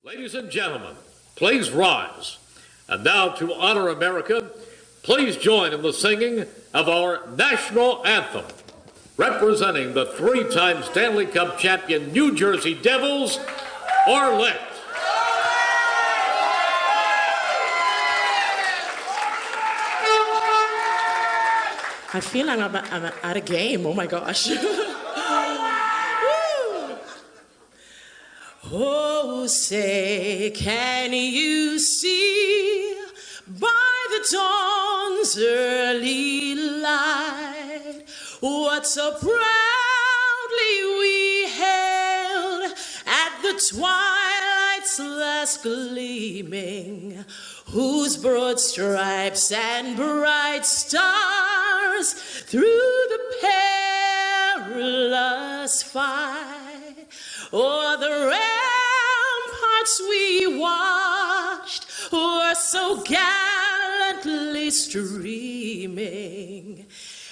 Ladies and gentlemen, please rise. And now to honor America, please join in the singing of our national anthem. Representing the three-time Stanley Cup champion New Jersey Devils, Arlette. I feel like I'm at a game. Oh my gosh. Oh, say, can you see by the dawn's early light what so proudly we hailed at the twilight's last gleaming, whose broad stripes and bright stars through the perilous fight o'er the ramparts we watched were so gallantly streaming,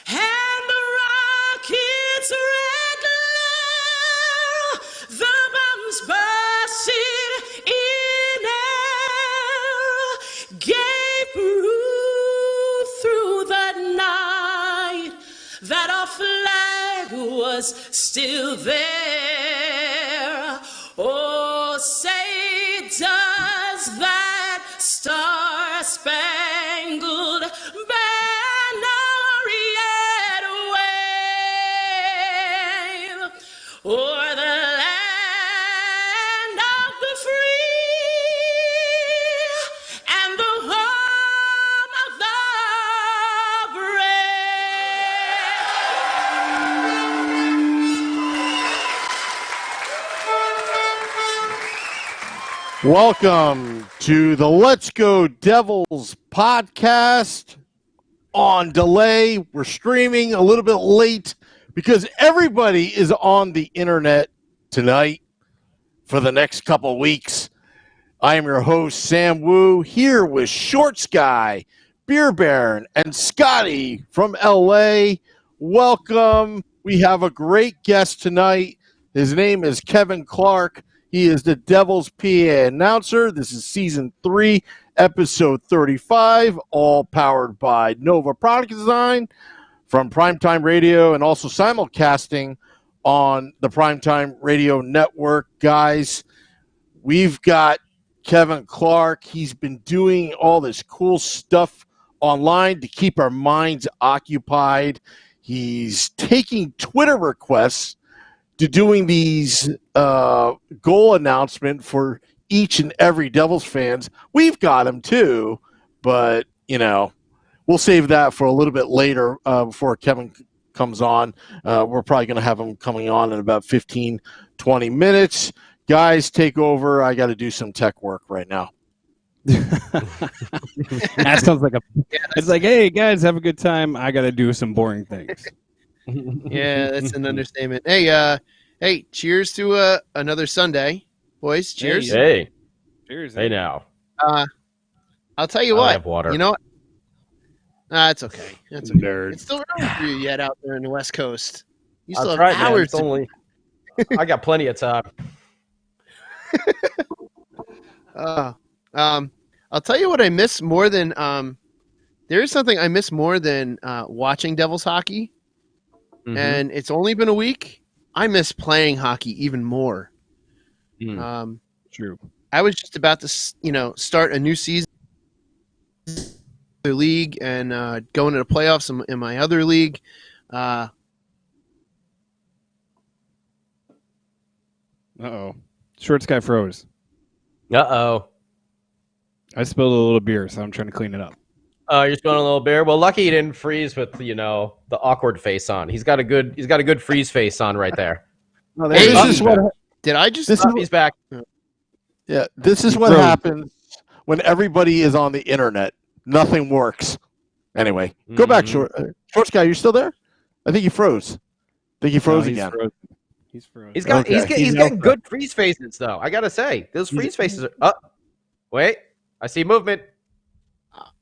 and the rocket's red glare, the bombs bursting in air, gave proof through the night that our flag was still there. Oh, say, does that star-spangled banner yet wave o'er the land of the free and the home of the Welcome to the Let's Go Devils podcast on delay. We're streaming a little bit late because everybody is on the internet tonight for the next couple weeks. I am your host, Sam Wu, here with Shorts Guy, Beer Baron, and Scotty from LA. Welcome. We have a great guest tonight. His name is Kevin Clark. He is the Devils PA announcer. This is season 3, episode 35, all powered by Nova Product Design from Primetime Radio and also simulcasting on the Primetime Radio Network. Guys, we've got Kevin Clark. He's been doing all this cool stuff online to keep our minds occupied. He's taking Twitter requests to doing these goal announcement for each and every Devils fans. We've got them too, but, you know, we'll save that for a little bit later before Kevin comes on. We're probably going to have him coming on in about 15, 20 minutes. Guys, take over. I got to do some tech work right now. That sounds like it's like, hey, guys, have a good time. I got to do some boring things. Yeah, that's an understatement. Hey, cheers to another Sunday, boys. Cheers. Hey. Cheers. Hey now. I'll tell you I what. have water. You know what? It's okay. That's okay. Nerd. It's still early for you yet out there in the West Coast. You That's still have right, man. hours. It's only. I got plenty of time. I'll tell you what I miss more than there is something I miss more than watching Devils hockey, and it's only been a week. I miss playing hockey even more. True. I was just about to, start a new season in the league and go into the playoffs in my other league. Uh-oh. Shorts guy froze. Uh-oh. I spilled a little beer, so I'm trying to clean it up. You're spilling a little beer. Well, lucky he didn't freeze with, the awkward face on. He's got a good freeze face on right there. No, this is what. Did I just? He's back. Yeah, this is what happens when everybody is on the internet. Nothing works. Anyway, go back, Shorts Guy. You still there? I think he froze. He's He's again. frozen. He's frozen. He's got Okay. he's getting good freeze faces though. I gotta say, those freeze faces are. Wait, I see movement.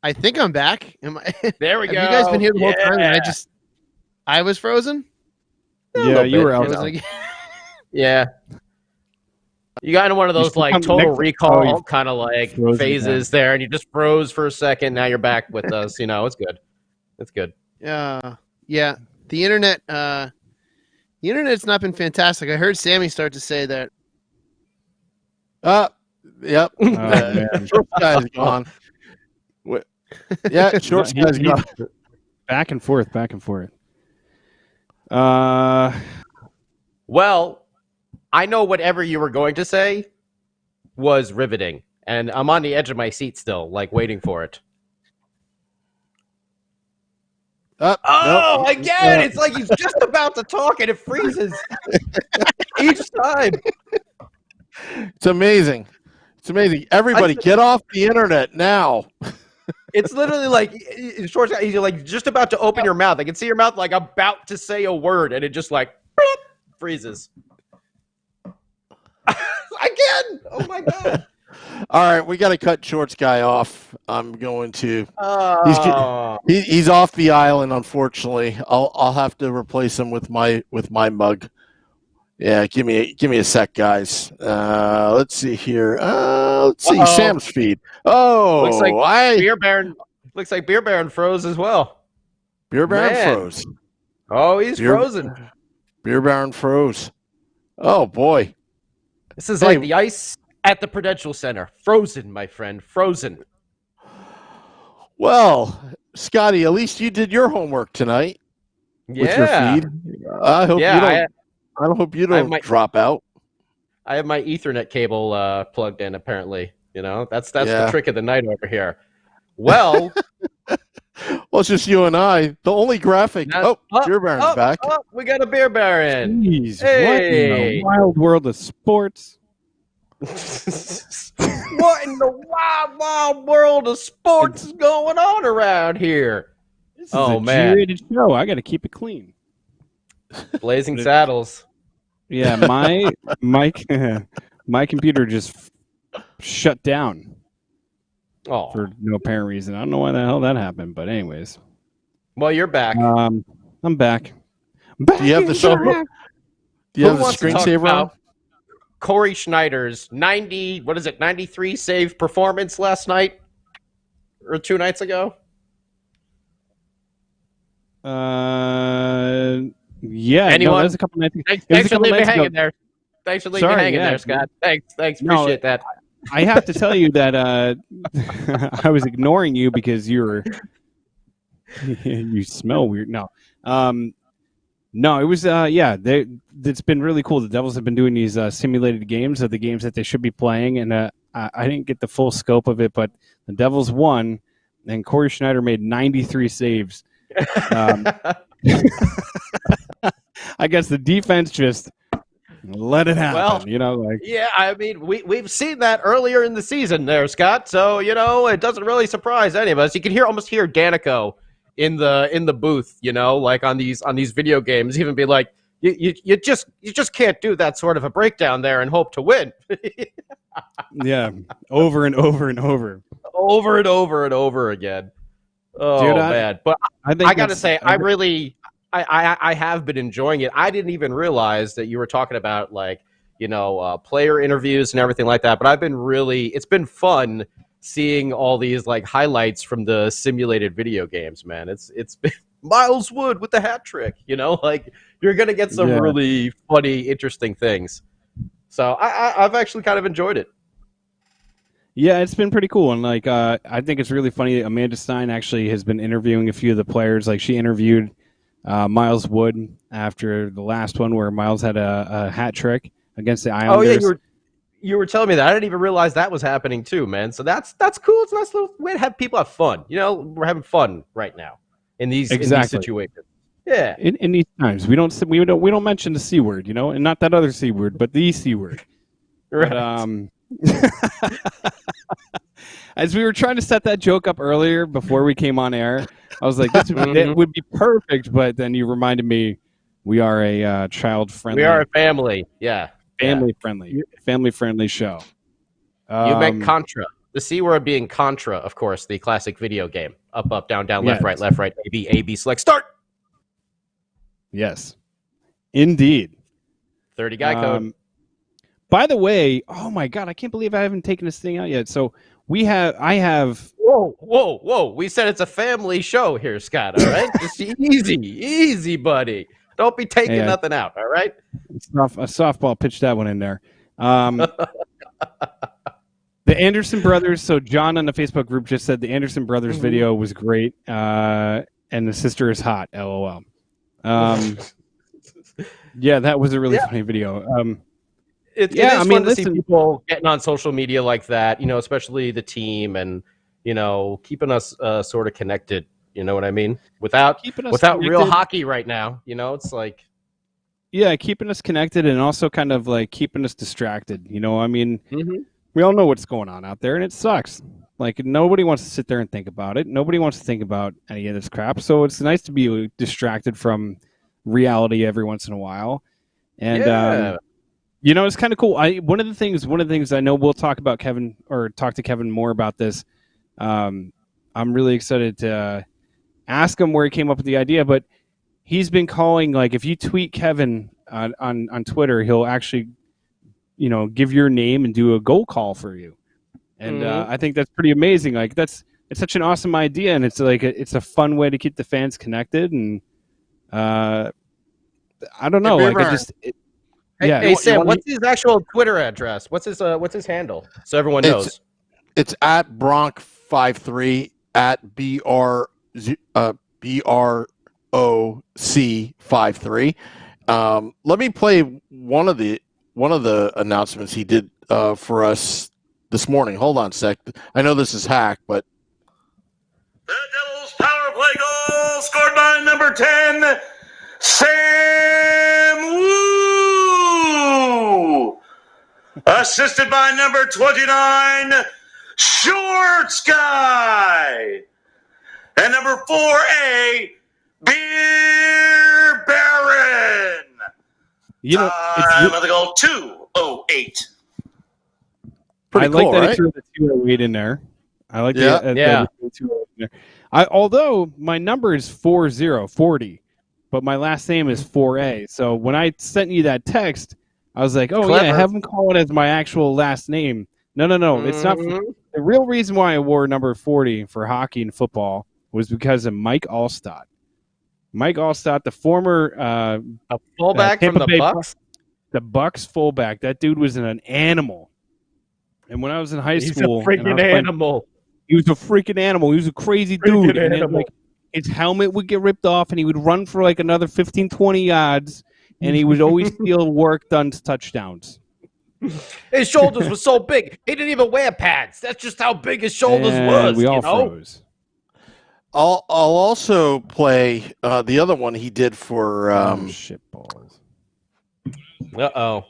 I think I'm back. Am I? There we Have go. you guys been here the whole time? And Yeah. I was frozen. Yeah, you were I out. wasn't again. Yeah. You got in one of those still like come Total next- Recall oh, kind of like frozen phases there, and you just froze for a second. Now you're back with us. It's good. It's good. Yeah. The internet's not been fantastic. I heard Sammy start to say that. Yep. Oh, man. Short guy's gone. Yeah, short guy's gone. Back and forth, back and forth. Well, I know whatever you were going to say was riveting, and I'm on the edge of my seat still, like waiting for it. Nope. Again, it's like he's just about to talk and it freezes each time. It's amazing. It's amazing. Everybody, get off the internet now. It's literally like short. He's like just about to open your mouth. I can see your mouth like about to say a word, and it just like freezes. Again! Oh my god! All right, we got to cut Shorts guy off. I'm going to. Oh. He's off the island, unfortunately. I'll have to replace him with my mug. Yeah, give me a sec, guys. Let's see here. Let's see Sam's feed. Oh, Looks like Beer Baron. Looks like Beer Baron froze as well. Beer Baron Man. froze. Oh, he's frozen. Beer Baron froze. Oh boy, This is like the ice at the Prudential Center. Frozen, my friend. Frozen. Well, Scotty, at least you did your homework tonight with your feed. I hope you don't. I hope you don't drop out. I have my Ethernet cable plugged in. Apparently, that's the trick of the night over here. Well, well, it's just you and I. The only graphic. Beer Baron's back. We got a Beer Baron. Jeez, Hey. what in the wild world of sports? What in the wild world of sports is going on around here? This is a G-rated show. I got to keep it clean. Blazing Saddles. Yeah, my my computer just shut down for no apparent reason. I don't know why the hell that happened, but anyways. Well, you're back. I'm back. Do you have the show? Do you have the screensaver on? Corey Schneider's 93 save performance last night or 2 nights ago. Yeah. Anyone? No, that was a couple nights ago. Thanks for leaving me hanging there. Thanks for leaving me hanging there, Scott. Thanks. Appreciate that. I have to tell you that I was ignoring you because you smell weird. No, it was it's been really cool. The Devils have been doing these simulated games of the games that they should be playing, and I didn't get the full scope of it, but the Devils won, and Corey Schneider made 93 saves. I guess the defense just let it happen. Well, yeah, I mean, we've seen that earlier in the season there, Scott. So it doesn't really surprise any of us. You can almost hear Danico in the booth, like on these video games, even be like, you just can't do that sort of a breakdown there and hope to win. Yeah, over and over and over, over and over and over again. Oh, dude, man! But I gotta say, I have been enjoying it. I didn't even realize that you were talking about player interviews and everything like that. But it's been fun seeing all these highlights from the simulated video games, man. It's been Miles Wood with the hat trick, you're gonna get some really funny, interesting things. So I've actually kind of enjoyed it. Yeah, it's been pretty cool, and I think it's really funny. Amanda Stein actually has been interviewing a few of the players. She interviewed Miles Wood after the last one where Miles had a hat trick against the Islanders. Oh yeah, you were telling me that. I didn't even realize that was happening too, man. So that's cool. It's a nice little way to have people have fun. We're having fun right now in these situations. Yeah, in these times we don't mention the C word, and not that other C word, but the C word. Right. But, as we were trying to set that joke up earlier before we came on air, I was like, that would be perfect. But then you reminded me, we are a child-friendly. We are a family. Yeah. Family-friendly show. You meant Contra. The C word being Contra, of course, the classic video game. Up, down, left, right, A, B, select, start! Yes. Indeed. 30 guy code. By the way, oh my God, I can't believe I haven't taken this thing out yet. So I have. Whoa! We said it's a family show here, Scott. All right, just easy, buddy. Don't be taking nothing out. All right. A softball pitched that one in there. The Anderson brothers. So John on the Facebook group just said the Anderson brothers video was great, and the sister is hot. LOL. Yeah, that was a really funny video. It is fun to see people getting on social media like that, especially the team, and keeping us sort of connected. You know what I mean? Without real hockey right now, it's like, yeah, keeping us connected and also kind of like keeping us distracted. I mean, we all know what's going on out there, and it sucks. Like nobody wants to sit there and think about it. Nobody wants to think about any of this crap. So it's nice to be distracted from reality every once in a while, and it's kind of cool. One of the things I know we'll talk to Kevin more about this. I'm really excited to ask him where he came up with the idea, but he's been calling, like, if you tweet Kevin on Twitter, he'll actually, give your name and do a goal call for you. And I think that's pretty amazing. Like it's such an awesome idea, and it's like it's a fun way to keep the fans connected. And I don't know, Hey Sam, what's his actual Twitter address? What's his handle? So everyone knows. It's at Bronc53 at BROC53. Let me play one of the announcements he did for us this morning. Hold on a sec. I know this is hack, but the Devils power play goal scored by number 10, Sam Wu. Assisted by number 29, Shorts Guy. And number 4A, Beer Baron. Time of the goal, 2:08. Pretty I like cool, that right? he threw the 208 in there. I like the 208 in there. Although my number is 40, but my last name is 4A. So when I sent you that text, I was like, Clever. Yeah, have him call it as my actual last name. No. It's not. The real reason why I wore number 40 for hockey and football was because of Mike Alstott. Mike Alstott, the former a fullback from the Bucks? The Bucks fullback. That dude was an animal. And when I was in high school... He's a freaking animal. He was a freaking animal. He was a crazy dude. And then, his helmet would get ripped off, and he would run for like another 15, 20 yards, and he would always steal work done touchdowns. His shoulders were so big, he didn't even wear pads. That's just how big his shoulders was. We all froze. I'll also play the other one he did for shit balls. Uh-oh.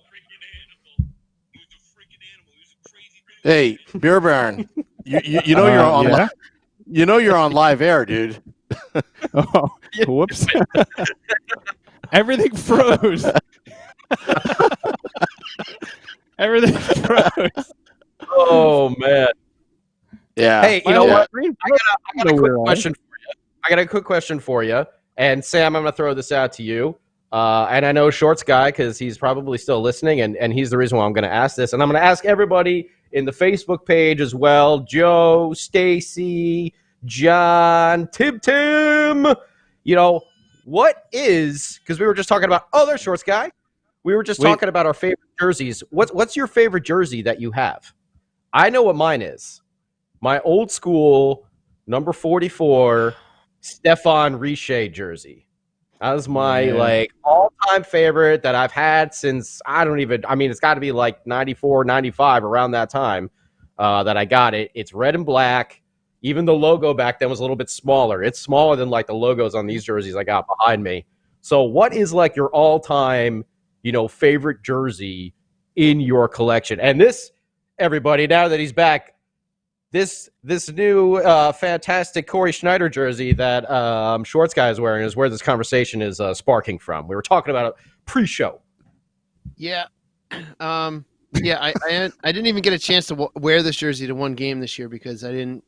Hey, Beer Baron, you know you're on you're on live air, dude. Oh, whoops. Everything froze. Everything froze. Oh man. Yeah. Hey, you know what? I got a quick question for you. I got a quick question for you. And Sam, I'm going to throw this out to you. And I know Shorts Guy because he's probably still listening, and he's the reason why I'm going to ask this. And I'm going to ask everybody in the Facebook page as well. Joe, Stacy, John, Tim. What is, because we were just talking about, there's Shorts Guy. We were just talking about our favorite jerseys. What's your favorite jersey that you have? I know what mine is. My old school number 44 Stefan Richer jersey. That was my all-time favorite that I've had since it's got to be like 94, 95, around that time that I got it. It's red and black. Even the logo back then was a little bit smaller. It's smaller than like the logos on these jerseys I got behind me. So what is like your all-time, favorite jersey in your collection? And this, everybody, now that he's back, this new fantastic Corey Schneider jersey that Shorts Guy is wearing is where this conversation is sparking from. We were talking about it pre-show. Yeah. I didn't even get a chance to wear this jersey to one game this year because I didn't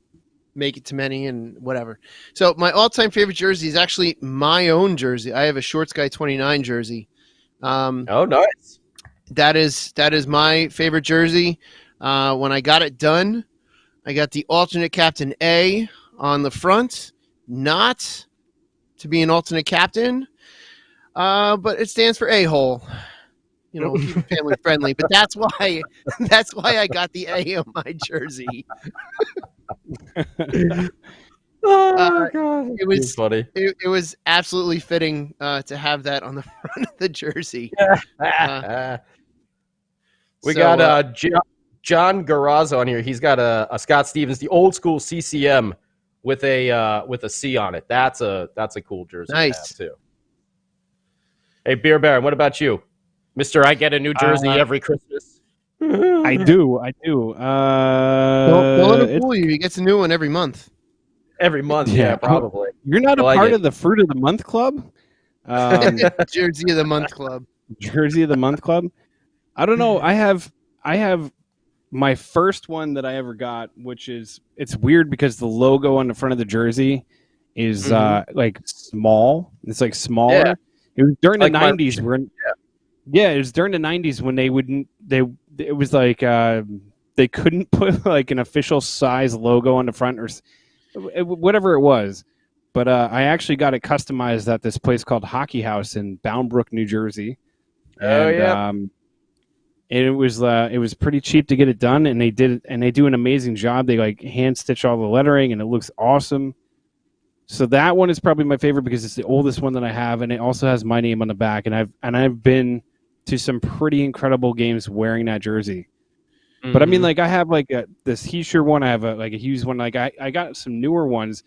make it to many and whatever. So my all-time favorite jersey is actually my own jersey. I have a Shorts Guy 29 jersey. Oh, nice. that is my favorite jersey. When I got it done, I got the alternate captain A on the front, not to be an alternate captain, but it stands for A-hole. You know, keep it family friendly. But that's why I got the A on my jersey. Oh God! It was funny. It was absolutely fitting to have that on the front of the jersey. We got John Garazzo on here. He's got a Scott Stevens, the old school CCM with a C on it. That's a cool jersey. Nice to have too. Hey, Beer Baron, what about you, Mister? I get a new jersey every Christmas. I do. Don't let him fool you. He gets a new one every month. Every month, yeah, probably. You're not a part of the Fruit of the Month Club? Jersey of the Month Club. Jersey of the Month Club? I don't know. I have my first one that I ever got, which is, it's weird because the logo on the front of the jersey is like small. It's like smaller. Yeah. It was during the 90s when it was during the 90s when it was like they couldn't put like an official size logo on the front or whatever it was. But I actually got it customized at this place called Hockey House in Bound Brook, New Jersey. And it was pretty cheap to get it done, and they do an amazing job. They like hand stitch all the lettering, and it looks awesome. So that one is probably my favorite because it's the oldest one that I have, and it also has my name on the back. And I've been to some pretty incredible games wearing that jersey. Mm-hmm. But I mean, like I have like this Heischer one. I have a Hughes one. Like I got some newer ones,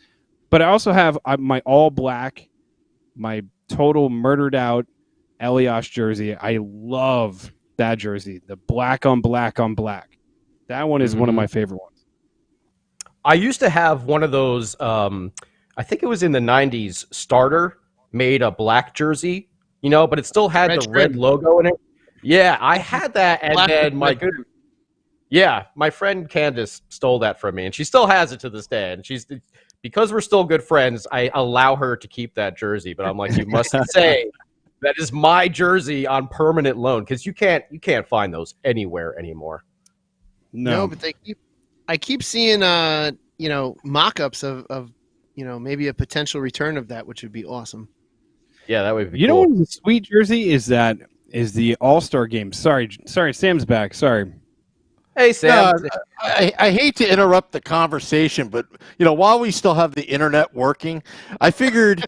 but I also have my all black, my total murdered out Elias jersey. I love that jersey, the black on black on black. That one is one of my favorite ones. I used to have one of those. I think it was in the 90s. Starter made a black jersey, but it still had the red logo in it. Yeah, I had that, and then my friend Candace stole that from me, and she still has it to this day. And because we're still good friends, I allow her to keep that jersey. But I'm like, you must say that is my jersey on permanent loan, because you can't find those anywhere anymore. No, but I keep seeing mock-ups of maybe a potential return of that, which would be awesome. Yeah, that would be cool. What was a sweet jersey is the All-Star game. Sorry, Sam's back. Sorry. Hey, Sam. I hate to interrupt the conversation, but while we still have the internet working, I figured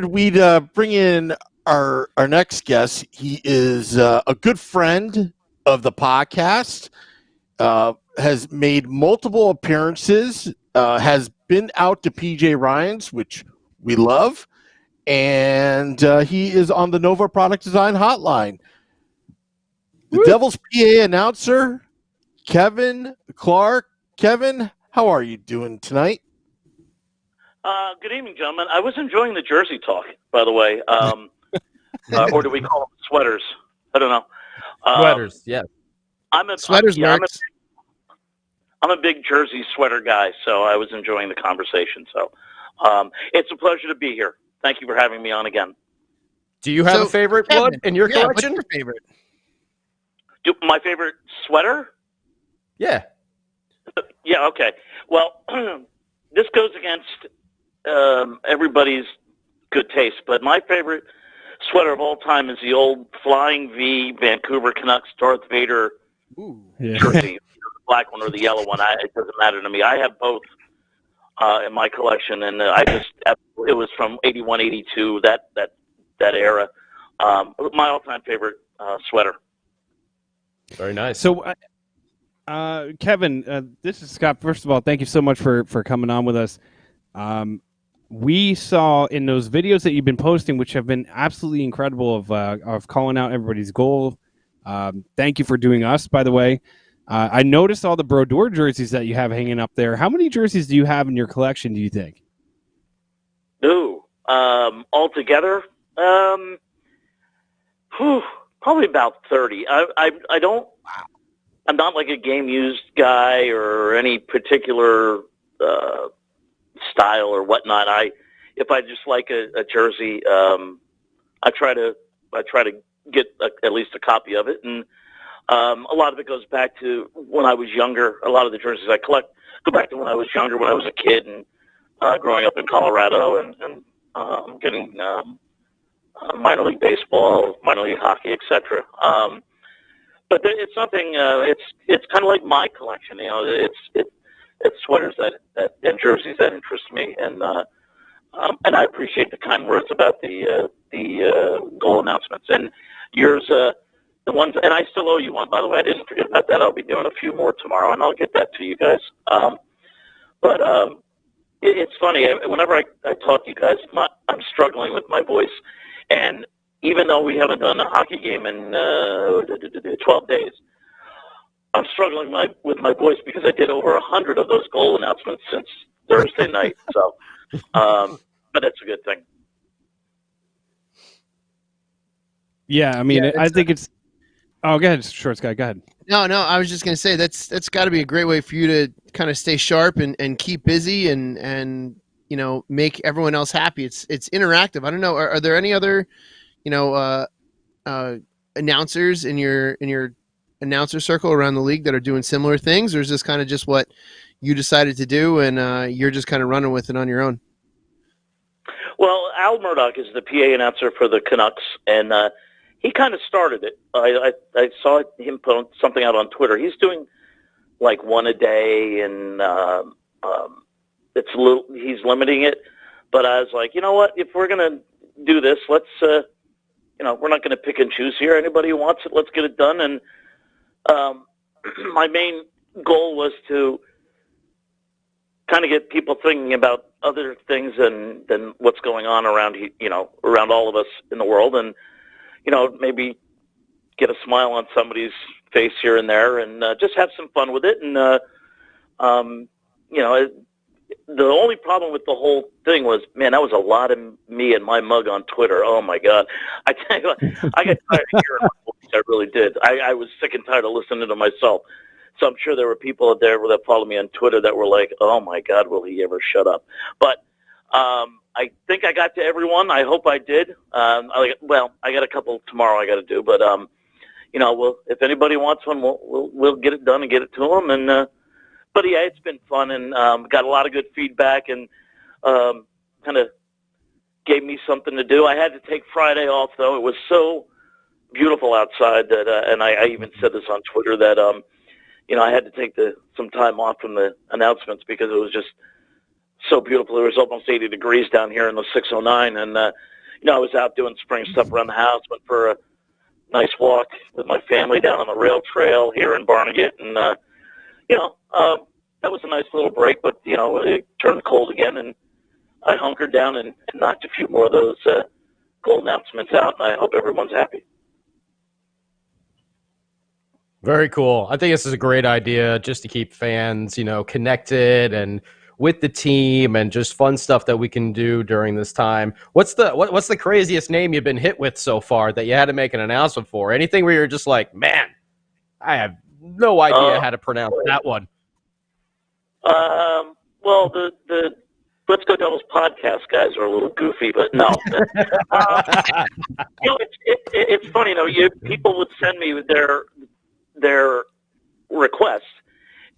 we'd bring in our next guest. He is a good friend of the podcast, has made multiple appearances, has been out to PJ Ryan's, which we love, and he is on the Nova Product Design Hotline. The Devils PA announcer, Kevin Clark. Kevin, how are you doing tonight? Good evening, gentlemen. I was enjoying the jersey talk, by the way. Or do we call them sweaters? I don't know. Sweaters, yeah. I'm a big jersey sweater guy, so I was enjoying the conversation. So it's a pleasure to be here. Thank you for having me on again. Do you have a favorite one in your collection? What's your favorite? My favorite sweater? Yeah. Yeah, okay. Well, this goes against everybody's good taste, but my favorite sweater of all time is the old Flying V Vancouver Canucks Darth Vader jersey. The black one or the yellow one. It doesn't matter to me. I have both in my collection, and it was from 81, 82, that era. My all-time favorite sweater. Very nice. So, Kevin, this is Scott. First of all, thank you so much for coming on with us. We saw in those videos that you've been posting, which have been absolutely incredible, of calling out everybody's goal. Thank you for doing us, by the way. I noticed all the Brodeur jerseys that you have hanging up there. How many jerseys do you have in your collection, do you think? Altogether, probably about 30. I don't. I'm not like a game used guy or any particular style or whatnot. If I just like a jersey, I try to get at least a copy of it. And a lot of it goes back to when I was younger. A lot of the jerseys I collect go back to when I was younger, when I was a kid and growing up in Colorado and getting minor league baseball, minor league hockey, etc. But it's something. It's kind of like my collection. You know, it's sweaters and jerseys that interest me, and I appreciate the kind words about the goal announcements and yours. The ones, and I still owe you one, by the way. I didn't forget about that. I'll be doing a few more tomorrow, and I'll get that to you guys. But it's funny. Whenever I talk to you guys, I'm struggling with my voice. And even though we haven't done a hockey game in 12 days, I'm struggling with my voice because I did over 100 of those goal announcements since Thursday night. So, but that's a good thing. Yeah, I mean, I think it's. Oh, go ahead, Shorts Guy. Go ahead. No, I was just going to say that's got to be a great way for you to kind of stay sharp and keep busy and you know, make everyone else happy. It's interactive. I don't know. Are there any other, you know, announcers in your announcer circle around the league that are doing similar things, or is this kind of just what you decided to do and you're just kind of running with it on your own? Well, Al Murdoch is the PA announcer for the Canucks, and he kind of started it. I saw him put something out on Twitter. He's doing like one a day, and he's limiting it. But I was like, you know what? If we're gonna do this, let's we're not gonna pick and choose here. Anybody who wants it, let's get it done. And my main goal was to kind of get people thinking about other things than what's going on around all of us in the world, and maybe get a smile on somebody's face here and there, and just have some fun with it. And the only problem with the whole thing was, man, that was a lot of me and my mug on Twitter. Oh my God, I tell you what, I got tired of hearing my voice. I really did. I was sick and tired of listening to myself. So I'm sure there were people out there that follow me on Twitter that were like, "Oh my God, will he ever shut up?" But I think I got to everyone. I hope I did. I got a couple tomorrow I got to do, but if anybody wants one, we'll get it done and get it to them. And but yeah, it's been fun and got a lot of good feedback and kind of gave me something to do. I had to take Friday off though. It was so beautiful outside that, and I even said this on Twitter that I had to take some time off from the announcements because it was just so beautiful. It was almost 80 degrees down here in the 609, and I was out doing spring stuff around the house. Went for a nice walk with my family down on the rail trail here in Barnegat, and that was a nice little break. But it turned cold again, and I hunkered down and knocked a few more of those goal announcements out. And I hope everyone's happy. Very cool. I think this is a great idea just to keep fans, connected and with the team and just fun stuff that we can do during this time. What's the craziest name you've been hit with so far that you had to make an announcement for? Anything where you're just like, man, I have no idea how to pronounce that one. Well, the Let's Go Devils podcast guys are a little goofy, but no. It's funny, people would send me their requests,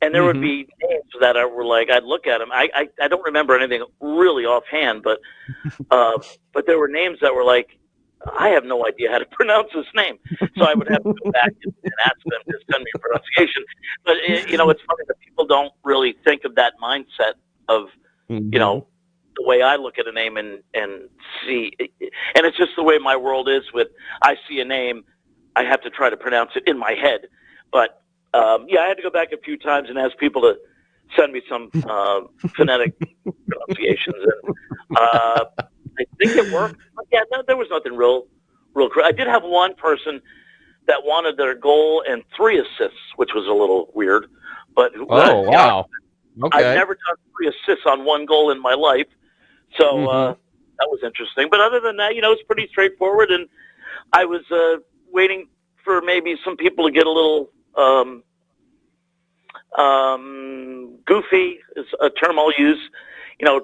and there would be names that were like, I'd look at them. I don't remember anything really offhand, but there were names that were like, I have no idea how to pronounce this name. So I would have to go back and ask them to send me a pronunciation. But, it's funny that people don't really think of that mindset of, the way I look at a name and see. And it's just the way my world is with, I see a name, I have to try to pronounce it in my head. But, I had to go back a few times and ask people to send me some phonetic pronunciations. And I think it worked. But yeah, no, there was nothing real. I did have one person that wanted their goal and 3 assists, which was a little weird. But wow. Okay. I've never done 3 assists on 1 goal in my life. So that was interesting. But other than that, it was pretty straightforward. And I was waiting for maybe some people to get a little goofy is a term I'll use,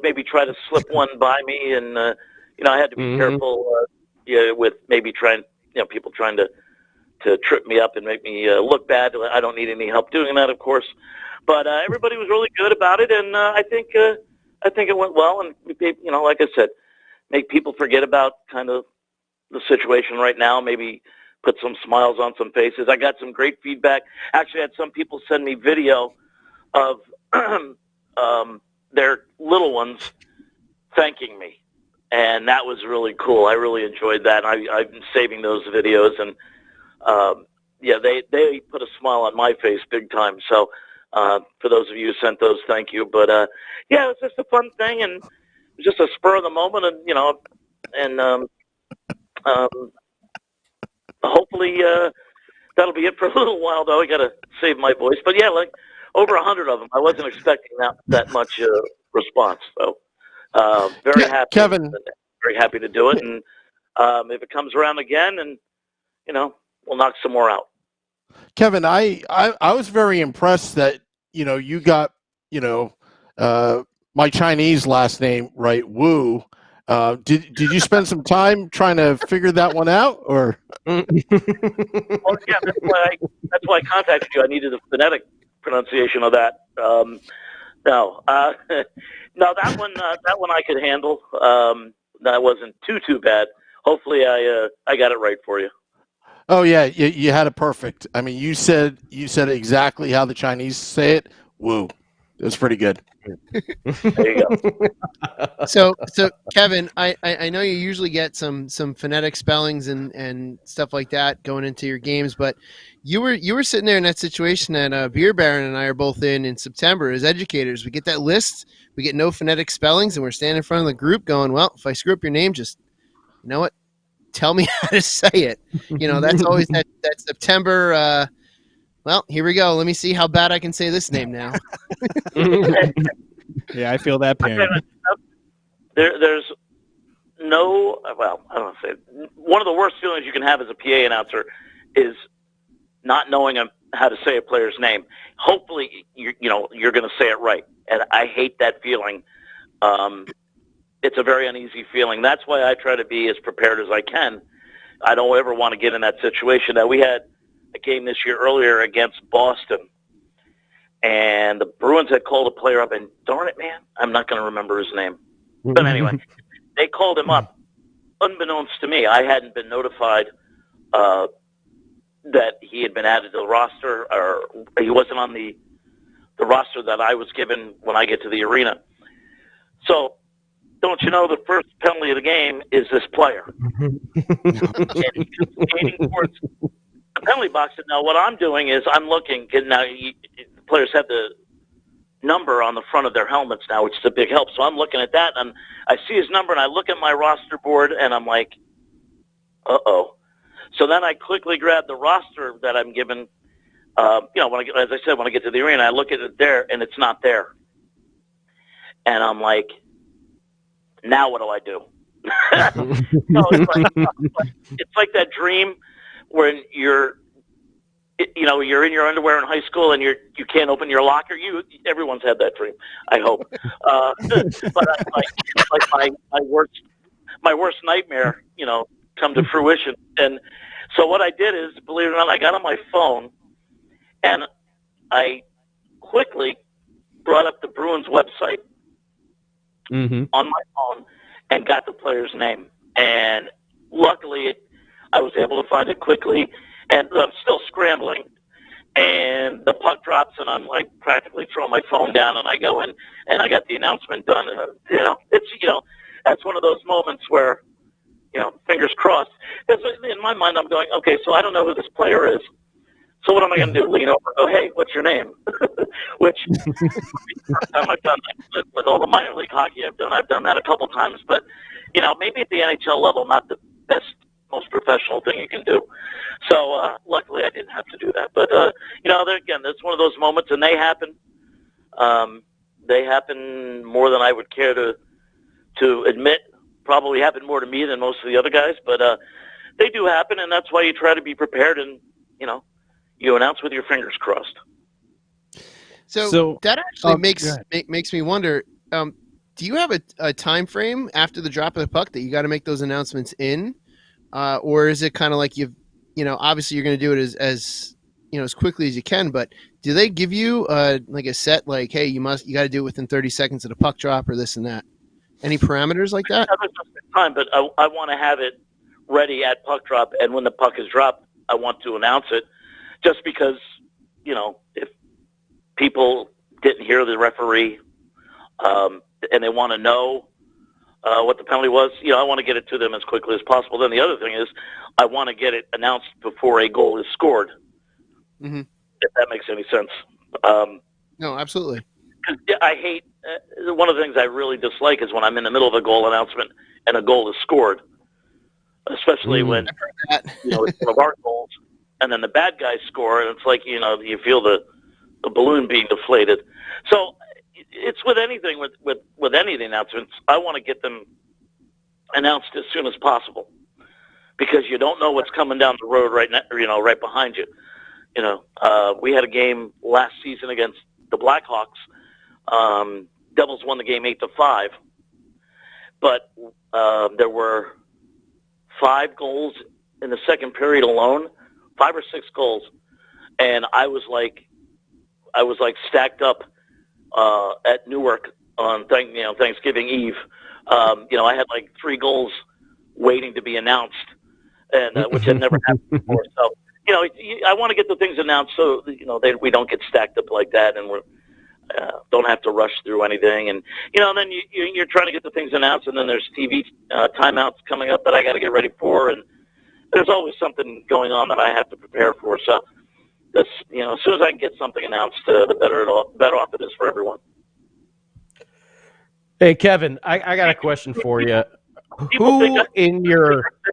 maybe try to slip one by me. And, I had to be careful with maybe trying people trying to trip me up and make me look bad. I don't need any help doing that, of course. But everybody was really good about it, and I think it went well. And like I said, make people forget about kind of the situation right now. Maybe put some smiles on some faces. I got some great feedback. Actually, I had some people send me video of their little ones thanking me, and that was really cool. I really enjoyed that. I've been saving those videos, and they put a smile on my face big time. So for those of you who sent those, thank you. But it was just a fun thing, and it was just a spur of the moment, and hopefully that'll be it for a little while. Though I got to save my voice. But yeah, like over 100 of them. I wasn't expecting that much response. So very happy, Kevin. Very happy to do it, and if it comes around again, and we'll knock some more out. Kevin, I was very impressed that you got my Chinese last name right, Wu. Did you spend some time trying to figure that one out, or? Well, yeah, that's why I contacted you. I needed the phonetic pronunciation of that. No, that one I could handle. That wasn't too bad. Hopefully, I got it right for you. Oh yeah, you had it perfect. I mean, you said exactly how the Chinese say it. Woo, it was pretty good. There you go. So Kevin, I know you usually get some phonetic spellings and stuff like that going into your games, but you were sitting there in that situation that Beer Baron and I are both in September as educators. We get that list, we get no phonetic spellings, and we're standing in front of the group going, well, if I screw up your name, just what? Tell me how to say it. That's always that September. Well, here we go. Let me see how bad I can say this name now. Yeah, I feel that pain. There's no, well, I don't want to say it. One of the worst feelings you can have as a PA announcer is not knowing how to say a player's name. Hopefully, you're going to say it right, and I hate that feeling. It's a very uneasy feeling. That's why I try to be as prepared as I can. I don't ever want to get in that situation. Now, we had a game this year earlier against Boston, and the Bruins had called a player up, and darn it, man, I'm not going to remember his name. But anyway, they called him up. Unbeknownst to me, I hadn't been notified that he had been added to the roster, or he wasn't on the roster that I was given when I get to the arena. So, don't you know the first penalty of the game is this player? And he's skating towards the penalty box. And now what I'm doing is I'm looking. Now the players have the number on the front of their helmets now, which is a big help. So I'm looking at that, and I see his number, and I look at my roster board, and I'm like, uh-oh. So then I quickly grab the roster that I'm given. As I said, when I get to the arena, I look at it there, and it's not there. And I'm like, now what do I do? No, it's like that dream when you're in your underwear in high school and you can't open your locker. Everyone's had that dream, I hope. But my worst nightmare, come to fruition. And so what I did is, believe it or not, I got on my phone and I quickly brought up the Bruins website. On my phone and got the player's name. And luckily, I was able to find it quickly, and I'm still scrambling. And the puck drops, and I'm like practically throwing my phone down, and I go in, and I got the announcement done. And, that's one of those moments where, fingers crossed. Because in my mind, I'm going, okay, so I don't know who this player is. So what am I going to do? Lean over and go, hey, what's your name? Which, first time I've done that with all the minor league hockey I've done that a couple times. But, maybe at the NHL level, not the best, most professional thing you can do. So luckily I didn't have to do that. But, again, that's one of those moments, and they happen. They happen more than I would care to admit. Probably happen more to me than most of the other guys. But they do happen, and that's why you try to be prepared and, you announce with your fingers crossed. So that actually makes me wonder, do you have a time frame after the drop of the puck that you got to make those announcements in? or is it kind of like obviously you're going to do it as as quickly as you can, but do they give you like a set, like, hey, you got to do it within 30 seconds of the puck drop or this and that? Any parameters like that? Time, but I want to have it ready at puck drop, and when the puck is dropped, I want to announce it, just because, if people didn't hear the referee and they want to know what the penalty was, I want to get it to them as quickly as possible. Then the other thing is I want to get it announced before a goal is scored, if that makes any sense. No, absolutely. I hate one of the things I really dislike is when I'm in the middle of a goal announcement and a goal is scored, especially when it's one of our goals, and then the bad guys score, and it's like you feel the balloon being deflated. So it's with anything with any of the announcements. I want to get them announced as soon as possible, because you don't know what's coming down the road right right behind you. We had a game last season against the Blackhawks. Devils won the game 8-5, but there were 5 goals in the second period alone, 5 or 6 goals, and I was like stacked up at Newark on Thanksgiving Eve. I had like 3 goals waiting to be announced, and which had never happened before. So I want to get the things announced so we don't get stacked up like that, and we're don't have to rush through anything. And then you're trying to get the things announced, and then there's TV timeouts coming up that I got to get ready for, and there's always something going on that I have to prepare for. So as soon as I can get something announced, the better off it is for everyone. Hey, Kevin, I got a question for you.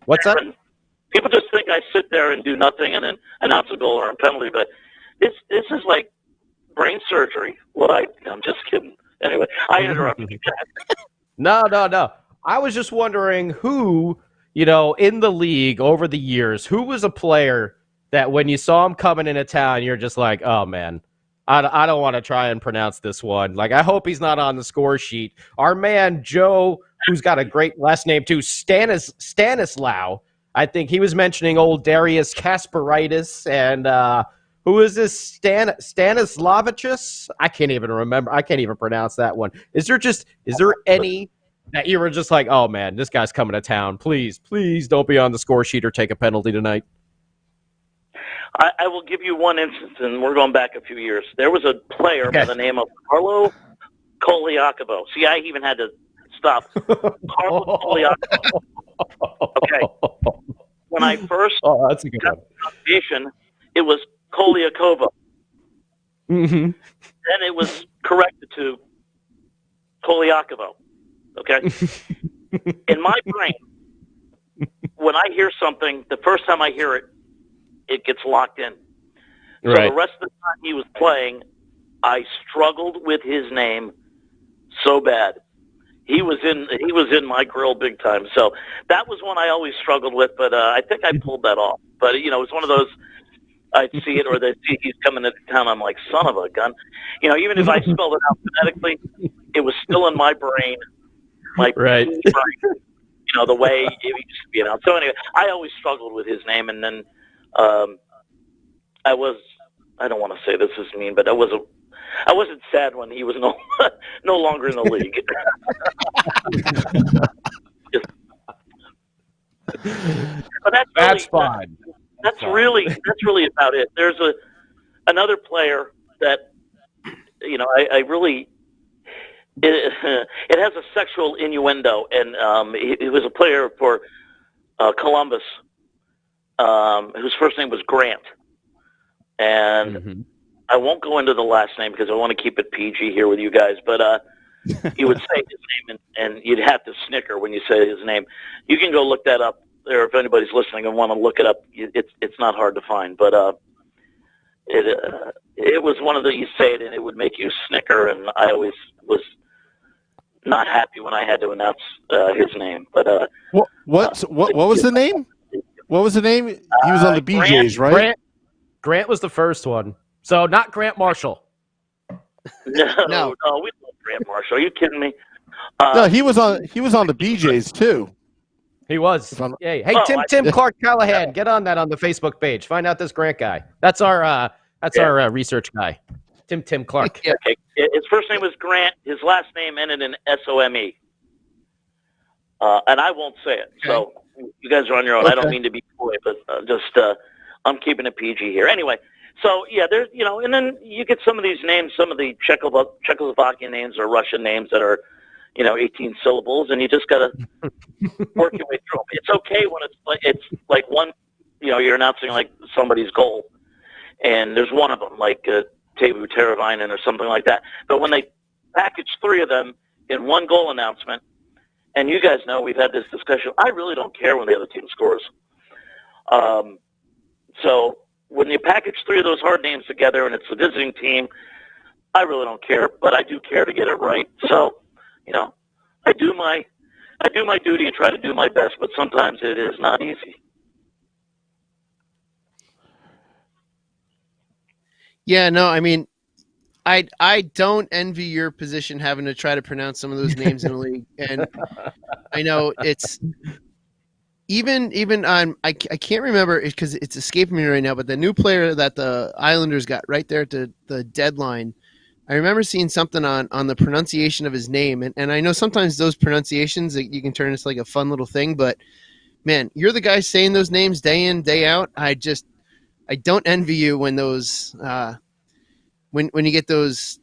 What's that? People just think I sit there and do nothing and then announce a goal or a penalty, but this is like brain surgery. I'm just kidding. Anyway, I interrupted you. No. I was just wondering who, in the league over the years, who was a player that when you saw him coming into town, you're just like, oh, man, I don't want to try and pronounce this one. Like, I hope he's not on the score sheet. Our man, Joe, who's got a great last name, too, Stanislaw, I think he was mentioning old Darius Kasparaitis, and who is this, Stanislavicius? I can't even remember. I can't even pronounce that one. Is there any that you were just like, oh, man, this guy's coming to town. Please don't be on the score sheet or take a penalty tonight? I will give you one instance, and we're going back a few years. There was a player by the name of Carlo Koliakovo. See, I even had to stop. Carlo Koliakovo. Okay. When I first that's a good got the pronunciation, it was Koliakovo. Mm-hmm. Then it was corrected to Koliakovo. Okay? In my brain, when I hear something, the first time I hear it, it gets locked in. So right. The rest of the time he was playing, I struggled with his name so bad. He was in my grill big time. So that was one I always struggled with, but I think I pulled that off. But it's one of those, I'd see it or they'd see he's coming into town. I'm like, son of a gun. Even if I spelled it out phonetically, it was still in my brain. My right. brain, the way it used to be announced. So anyway, I always struggled with his name, and then I don't want to say this is mean, but I wasn't sad when he was no longer in the league. But that's fine. That's really about it. There's another player that I really it has a sexual innuendo, and he was a player for Columbus, whose first name was Grant, and I won't go into the last name because I want to keep it PG here with you guys, but you would say his name, and you'd have to snicker when you say his name. You can go look that up there if anybody's listening and want to look it up. It's not hard to find, but it was one of the, you say it and it would make you snicker, and I always was not happy when I had to announce his name. But what was the name? What was the name? He was on the BJs, right? Grant was the first one. So not Grant Marshall. No, we love Grant Marshall. Are you kidding me? No, he was on the BJs too. He was. Hey, Tim Clark Callahan, get on that on the Facebook page. Find out this Grant guy. That's our research guy. Tim Clark. Yeah. Okay. His first name was Grant. His last name ended in SOME. And I won't say it. Okay. So you guys are on your own. Okay. I don't mean to be coy, but I'm keeping it PG here. Anyway, so yeah, there's and then you get some of these names, some of the Czechoslovakian names or Russian names that are 18 syllables, and you just gotta work your way through them. It's okay when it's like one, you're announcing like somebody's goal, and there's one of them like Teuvo Teravainen or something like that. But when they package three of them in one goal announcement, and you guys know we've had this discussion, I really don't care when the other team scores. So when you package three of those hard names together and it's the visiting team, I really don't care, but I do care to get it right. So, I do my duty and try to do my best, but sometimes it is not easy. Yeah, no, I mean, I don't envy your position having to try to pronounce some of those names in the league, and I know it's even on I can't remember because it's escaping me right now, but the new player that the Islanders got right there at the deadline, I remember seeing something on the pronunciation of his name, and I know sometimes those pronunciations you can turn into like a fun little thing, but man, you're the guy saying those names day in, day out. I don't envy you when those when you get those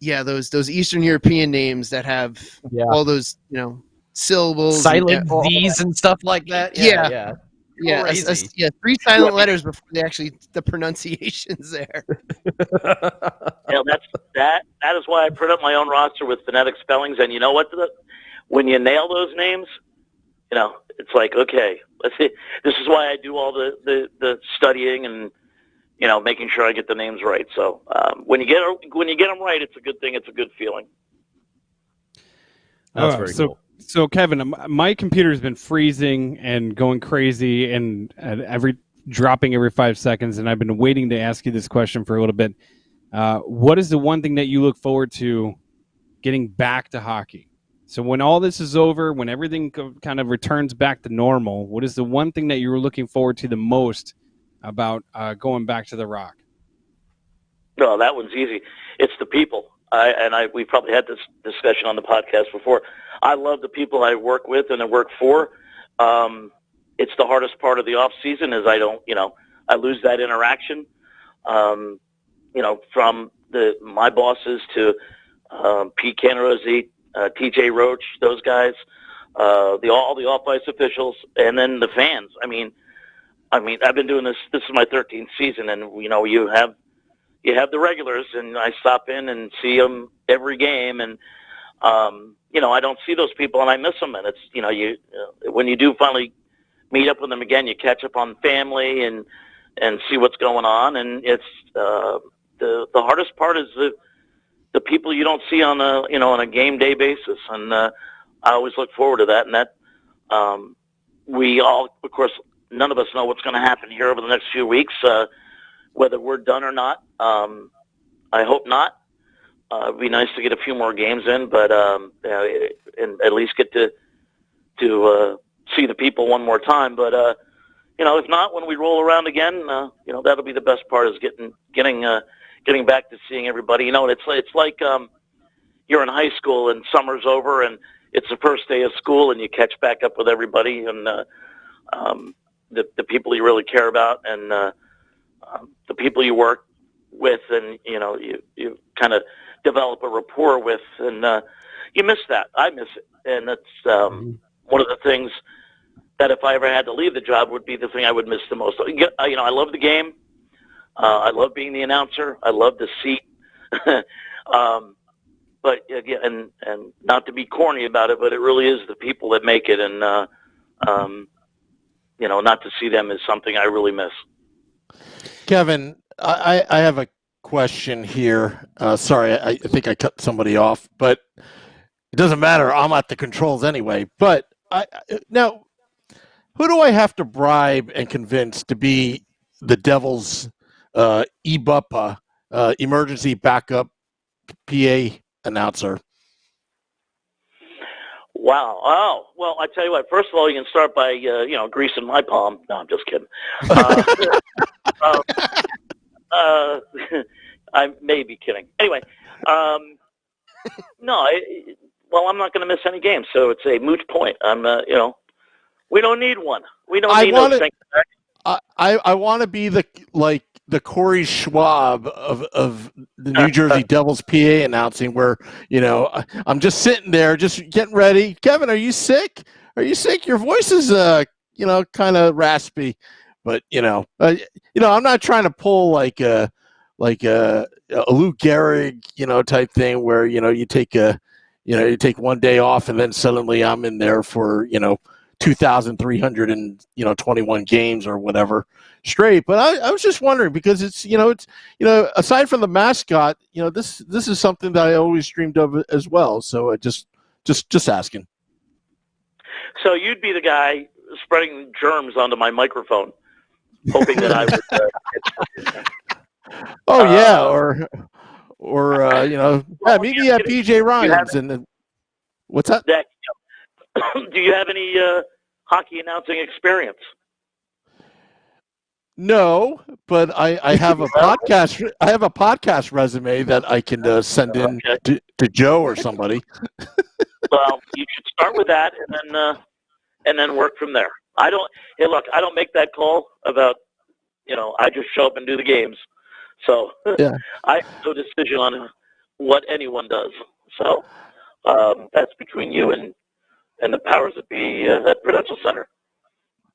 Eastern European names that have all those syllables, silent Z's and stuff like that. Yeah. Three silent letters before the pronunciation's there. That is why I put up my own roster with phonetic spellings. And you know what? When you nail those names, it's like, okay, let's see. This is why I do all the studying and making sure I get the names right. So when you get them right, it's a good thing. It's a good feeling. That's very cool. So Kevin, my computer's been freezing and going crazy and dropping every 5 seconds, and I've been waiting to ask you this question for a little bit. What is the one thing that you look forward to getting back to hockey? So when all this is over, when everything kind of returns back to normal, what is the one thing that you're looking forward to the most about going back to the Rock? No, that one's easy. It's the people. We probably had this discussion on the podcast before. I love the people I work with and I work for. It's the hardest part of the off season is I lose that interaction. From my bosses to Pete Canarozzi, TJ Roach, those guys, all the off ice officials, and then the fans. I mean, I've been doing this. This is my 13th season, and you have the regulars, and I stop in and see them every game, and I don't see those people, and I miss them. And it's when you do finally meet up with them again, you catch up on family and see what's going on, and it's the hardest part is the people you don't see on a game day basis, and I always look forward to that. And that we all, of course, none of us know what's going to happen here over the next few weeks, whether we're done or not. I hope not. It'd be nice to get a few more games in, but and at least get to see the people one more time. But if not, when we roll around again, that'll be the best part is getting back to seeing everybody. It's like you're in high school and summer's over and it's the first day of school and you catch back up with everybody and the people you really care about and the people you work with and you kind of develop a rapport with, and you miss that. I miss it, and that's one of the things that if I ever had to leave the job would be the thing I would miss the most. I love the game. I love being the announcer. I love the seat. But again, and not to be corny about it, but it really is the people that make it, and not to see them is something I really miss. Kevin, I have a question here. Sorry, I think I cut somebody off, but it doesn't matter. I'm at the controls anyway. But now, who do I have to bribe and convince to be the Devils' EBUPA, emergency backup PA announcer? Wow. Oh, well, I tell you what. First of all, you can start by greasing my palm. No, I'm just kidding. I may be kidding. Anyway, no. I'm not going to miss any games, so it's a moot point. We don't need one. We don't need no thing. I want to be the Corey Schwab of the New Jersey Devils PA announcing, where I'm just sitting there, just getting ready. Kevin, are you sick? Are you sick? Your voice is kind of raspy, but I'm not trying to pull like a Lou Gehrig type thing where you take one day off and then suddenly I'm in there for 2,321 games or whatever straight. But I was just wondering, because it's aside from the mascot, this is something that I always dreamed of as well. So just asking. So you'd be the guy spreading germs onto my microphone, hoping that I would. Meet me at PJ Ryan's and what's that? Do you have any hockey announcing experience? No, but I have a podcast. I have a podcast resume that I can send in to Joe or somebody. Well, you should start with that, and then work from there. I don't make that call about. I just show up and do the games. So yeah. I have no decision on what anyone does. So that's between you and the powers that be at Prudential Center.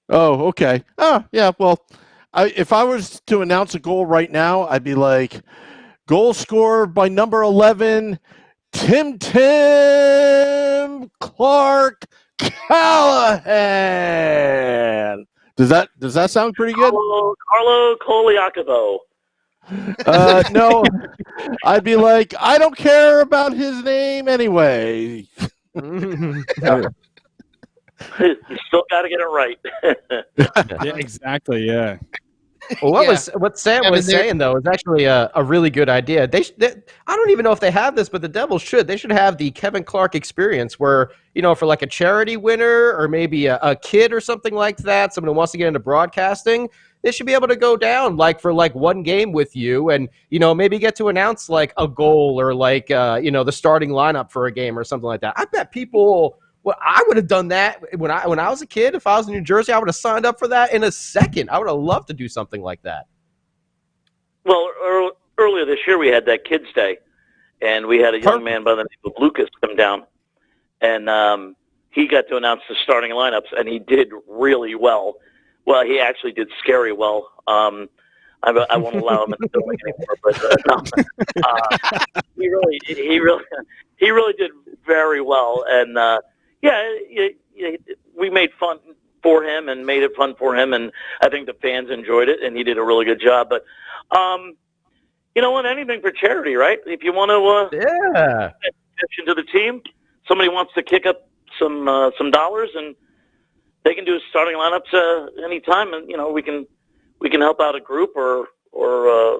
Oh, okay. Oh, yeah. Well, if I was to announce a goal right now, I'd be like, goal scored by number 11, Tim Clark Callahan. Does that sound pretty good? Carlo Coliacovo. No, I'd be like, I don't care about his name anyway. You still got to get it right. Yeah, exactly. Yeah. Well, what Sam was saying though is actually a really good idea. I don't even know if they have this, but the Devils should. They should have the Kevin Clark experience, where for like a charity winner or maybe a kid or something like that, someone who wants to get into broadcasting. They should be able to go down for one game with you, and maybe get to announce like a goal or like the starting lineup for a game or something like that. I bet people. Well, I would have done that when I was a kid. If I was in New Jersey, I would have signed up for that in a second. I would have loved to do something like that. Well, earlier this year we had that Kids Day, and we had a young man by the name of Lucas come down, and he got to announce the starting lineups, and he did really well. Well, he actually did scary well. I won't allow him in the building anymore, but he really did very well, and we made fun for him and made it fun for him, and I think the fans enjoyed it, and he did a really good job. But you know what? Anything for charity, right? If you want to attention to the team, somebody wants to kick up some dollars, and they can do starting lineups anytime, and we can help out a group or a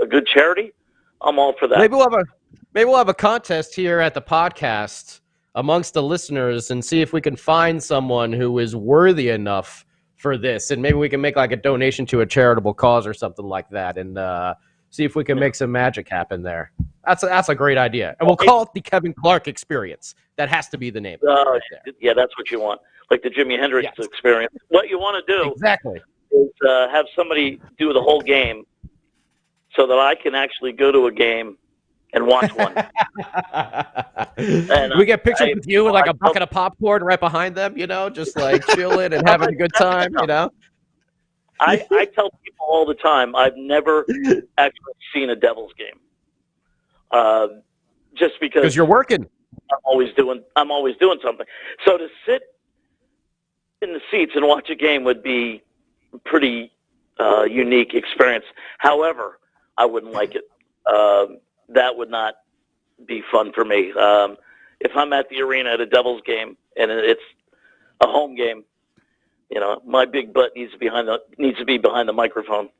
good charity. I'm all for that. Maybe we'll have a contest here at the podcast amongst the listeners and see if we can find someone who is worthy enough for this, and maybe we can make like a donation to a charitable cause or something like that, and see if we can make some magic happen there. That's a great idea, and we'll call it the Kevin Clark Experience. That has to be the name. Right there. Yeah, that's what you want, like the Jimi Hendrix Experience. What you want to do exactly is have somebody do the whole game, so that I can actually go to a game and watch one. And we get pictures with you with like a bucket of popcorn right behind them, just like chilling and having a good time, I tell people all the time, I've never actually seen a Devils game. Just because you're working. I'm always doing something. So to sit in the seats and watch a game would be a pretty unique experience. However, I wouldn't like it. That would not be fun for me. If I'm at the arena at a Devils game and it's a home game, my big butt needs to be behind the microphone.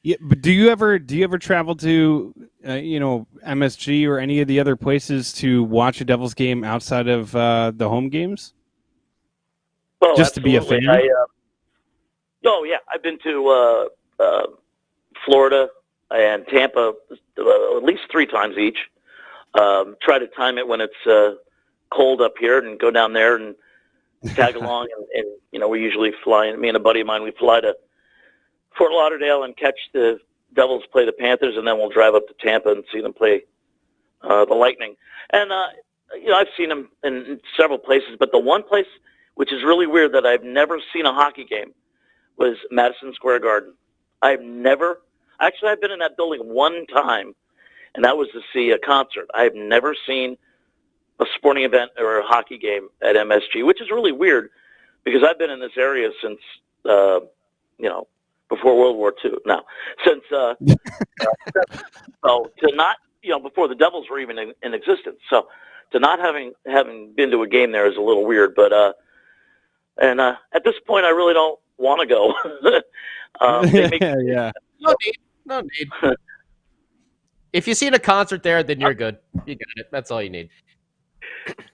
Yeah, but do you ever travel to MSG or any of the other places to watch a Devils game outside of the home games? Well, just to absolutely. be a fan. I've been to Florida and Tampa at least 3 times each. Try to time it when it's cold up here and go down there and tag along. And we usually fly. Me and a buddy of mine, we fly to Fort Lauderdale and catch the Devils play the Panthers, and then we'll drive up to Tampa and see them play the Lightning. And I've seen them in several places, but the one place which is really weird that I've never seen a hockey game was Madison Square Garden. I've been in that building one time, and that was to see a concert. I've never seen a sporting event or a hockey game at MSG, which is really weird because I've been in this area since, before World War II. No, since, so to not, before the Devils were even in existence. So to not having been to a game there is a little weird, but, at this point I really don't want to go. Yeah. No need. If you've seen a concert there, then you're good. You got it. That's all you need.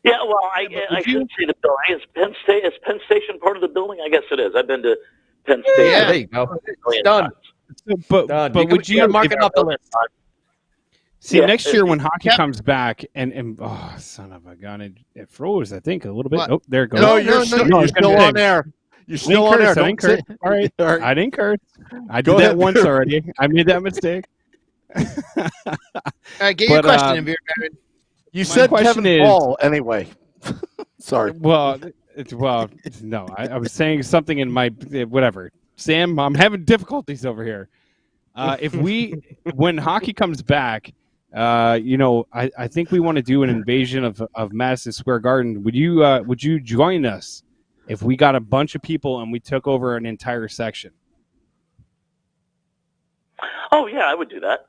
Yeah, well, I should see the building. Is Penn Station part of the building? I guess it is. I've been to Penn Station. Yeah, there you go. It's done. But would you mark it off the list? See, next year when hockey comes back, and oh, son of a gun, it froze, I think, a little bit. What? Oh, there it goes. No, you're still on air. You're still on air. Don't curse. All right. I didn't curse. I did that once already. I made that mistake. All right, get your question in, Beer Baron. You said question Kevin is- Paul anyway. Sorry. Well, no. I was saying something in my whatever. Sam, I'm having difficulties over here. When hockey comes back, I think we want to do an invasion of Madison Square Garden. Would you join us if we got a bunch of people and we took over an entire section? Oh yeah, I would do that.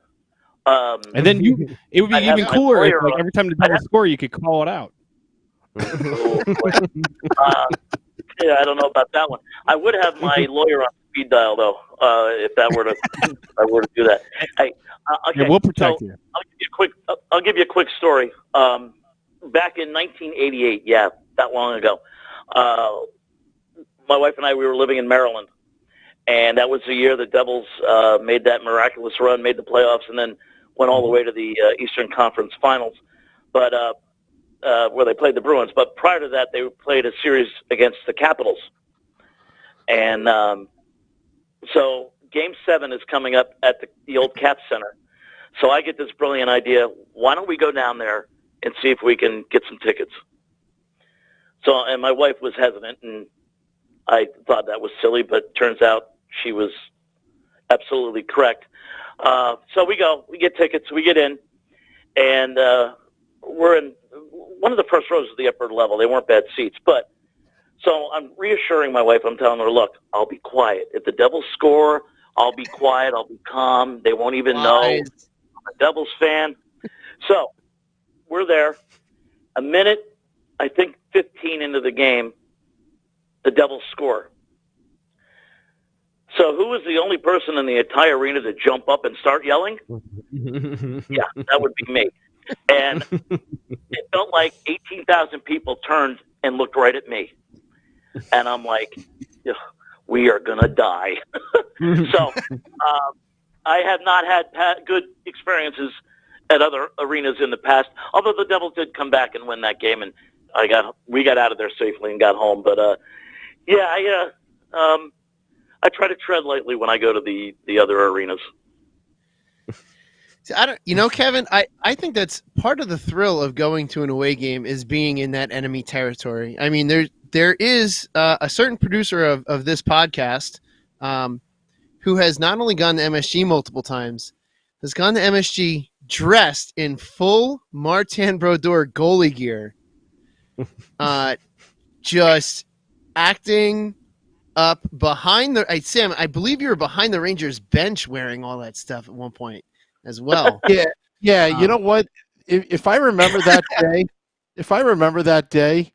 And then it would be I'd have even my cooler if, lawyer like, on. every time the Devils score, you could call it out. Yeah, I don't know about that one. I would have my lawyer on speed dial though, if I were to do that. Hey, okay, Yeah, we'll protect so you. I'll give you a quick story. Back in 1988, yeah, that long ago, my wife and I, we were living in Maryland, and that was the year the Devils made that miraculous run, made the playoffs, and then went all the way to the Eastern Conference Finals. But where they played the Bruins. But prior to that, they played a series against the Capitals. And so Game 7 is coming up at the old Cap Center. So I get this brilliant idea. Why don't we go down there and see if we can get some tickets? So, and my wife was hesitant, and I thought that was silly, but turns out she was absolutely correct. So we go, we get tickets, we get in, and we're in one of the first rows of the upper level. They weren't bad seats, but so I'm reassuring my wife. I'm telling her, look, I'll be quiet. If the Devils score, I'll be quiet. I'll be calm. They won't even know I'm a Devils fan. So we're there. A minute, I think 15 into the game, the Devils score. So who was the only person in the entire arena to jump up and start yelling? Yeah, that would be me. And it felt like 18,000 people turned and looked right at me. And I'm like, we are going to die. So I have not had good experiences at other arenas in the past, although the Devils did come back and win that game, and we got out of there safely and got home. But I try to tread lightly when I go to the other arenas. Kevin, I think that's part of the thrill of going to an away game is being in that enemy territory. I mean, there is a certain producer of this podcast who has not only gone to MSG multiple times, has gone to MSG dressed in full Martin Brodeur goalie gear, just acting up behind Sam, I believe you were behind the Rangers bench wearing all that stuff at one point as well. Yeah. You know what? If I remember that day,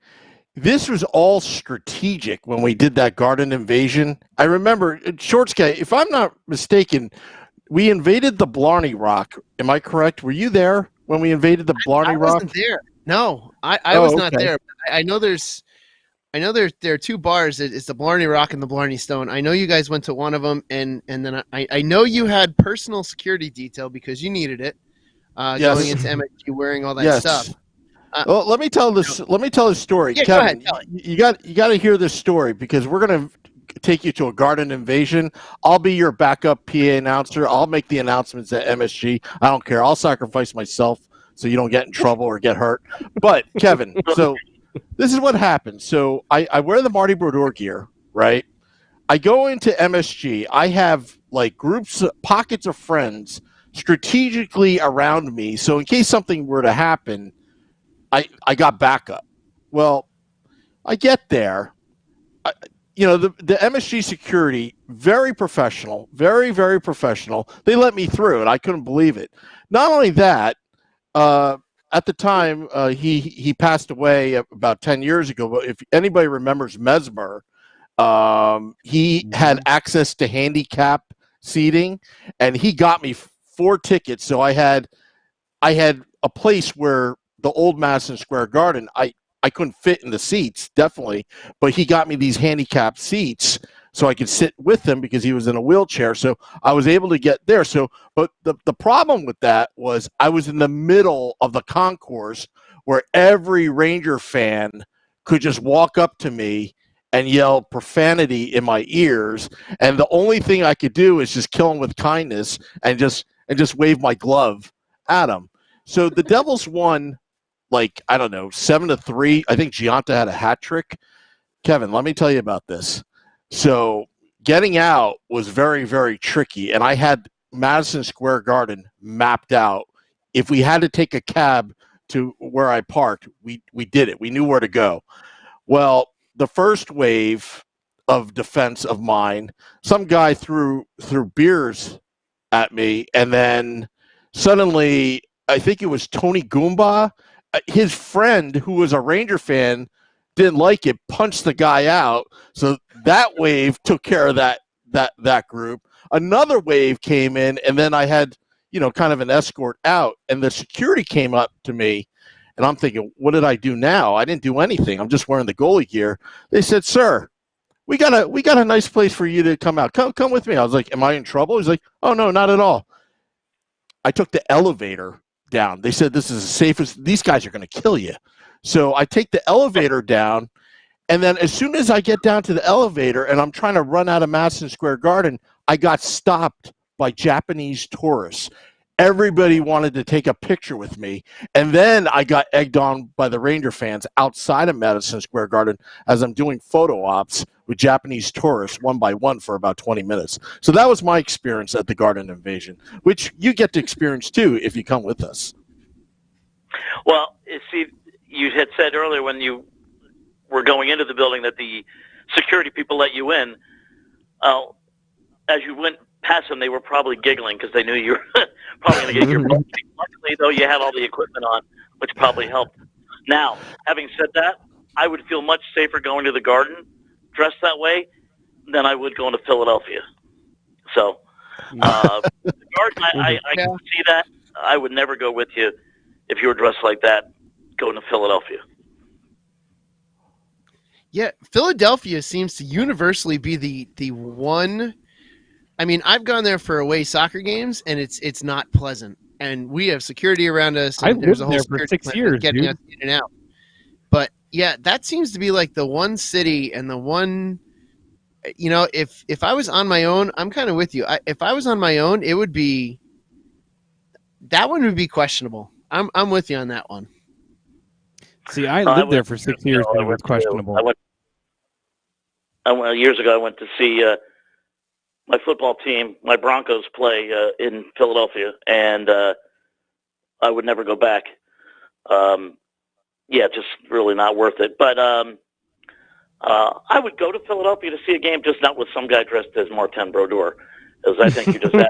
this was all strategic when we did that Garden invasion. I remember Shorts guy, if I'm not mistaken, we invaded the Blarney Rock. Am I correct? Were you there when we invaded the Blarney Rock? I wasn't there. No, I was not there. I know there are two bars. It's the Blarney Rock and the Blarney Stone. I know you guys went to one of them, and then I know you had personal security detail because you needed it going into MSG wearing all that stuff. Well, let me tell this. Let me tell this story, Yeah, Kevin. go ahead, you got to hear this story because we're gonna take you to a garden invasion. I'll be your backup PA announcer. I'll make the announcements at MSG. I don't care. I'll sacrifice myself so you don't get in trouble or get hurt. But Kevin, so this is what happened. So I wear the Marty Brodeur gear, right? I go into MSG. I have like pockets of friends strategically around me. So in case something were to happen, I got backup. Well, I get there. The MSG security, very professional, very, very professional. They let me through, and I couldn't believe it. Not only that, at the time, he passed away about 10 years ago. But if anybody remembers Mesmer, he had access to handicap seating, and he got me 4 tickets. So I had a place where the old Madison Square Garden, I couldn't fit in the seats, definitely, but he got me these handicapped seats so I could sit with him because he was in a wheelchair. So I was able to get there. So, but the problem with that was I was in the middle of the concourse where every Ranger fan could just walk up to me and yell profanity in my ears. And the only thing I could do is just kill him with kindness and just wave my glove at him. So the Devils won, 7-3. I think Giunta had a hat trick. Kevin, let me tell you about this. So getting out was very, very tricky, and I had Madison Square Garden mapped out. If we had to take a cab to where I parked, we did it. We knew where to go. Well, the first wave of defense of mine, some guy threw beers at me, and then suddenly, I think it was Tony Goomba, his friend who was a Ranger fan didn't like it, punched the guy out. So that wave took care of that group. Another wave came in, and then I had, kind of an escort out, and the security came up to me, and I'm thinking, what did I do now? I didn't do anything. I'm just wearing the goalie gear. They said, "Sir, we got a nice place for you to come out. Come with me." I was like, "Am I in trouble?" He's like, "Oh no, not at all." I took the elevator down. They said this is the safest. These guys are going to kill you. So I take the elevator down, and then as soon as I get down to the elevator and I'm trying to run out of Madison Square Garden, I got stopped by Japanese tourists. Everybody wanted to take a picture with me, and then I got egged on by the Ranger fans outside of Madison Square Garden as I'm doing photo ops with Japanese tourists one by one for about 20 minutes. So that was my experience at the Garden Invasion, which you get to experience too if you come with us. Well, see, you had said earlier when you were going into the building that the security people let you in. As you went past them, they were probably giggling because they knew you were probably going to get your butt kicked. Luckily, though, you had all the equipment on, which probably helped. Now, having said that, I would feel much safer going to the Garden dressed that way than I would going to Philadelphia. So, the Garden, I can see that. I would never go with you if you were dressed like that going to Philadelphia. Yeah, Philadelphia seems to universally be the one. I mean, I've gone there for away soccer games, and it's not pleasant. And we have security around us. And I lived there for 6 years, getting dude. us in and out. But yeah, that seems to be like the one city and the one. If I was on my own, I'm kind of with you. If I was on my own, it would be. That one would be questionable. I'm with you on that one. See, I lived there for 6 years, and it was questionable. Years ago, I went to see my football team, my Broncos, play in Philadelphia, and I would never go back. Just really not worth it. But I would go to Philadelphia to see a game, just not with some guy dressed as Martin Brodeur, because I think you just have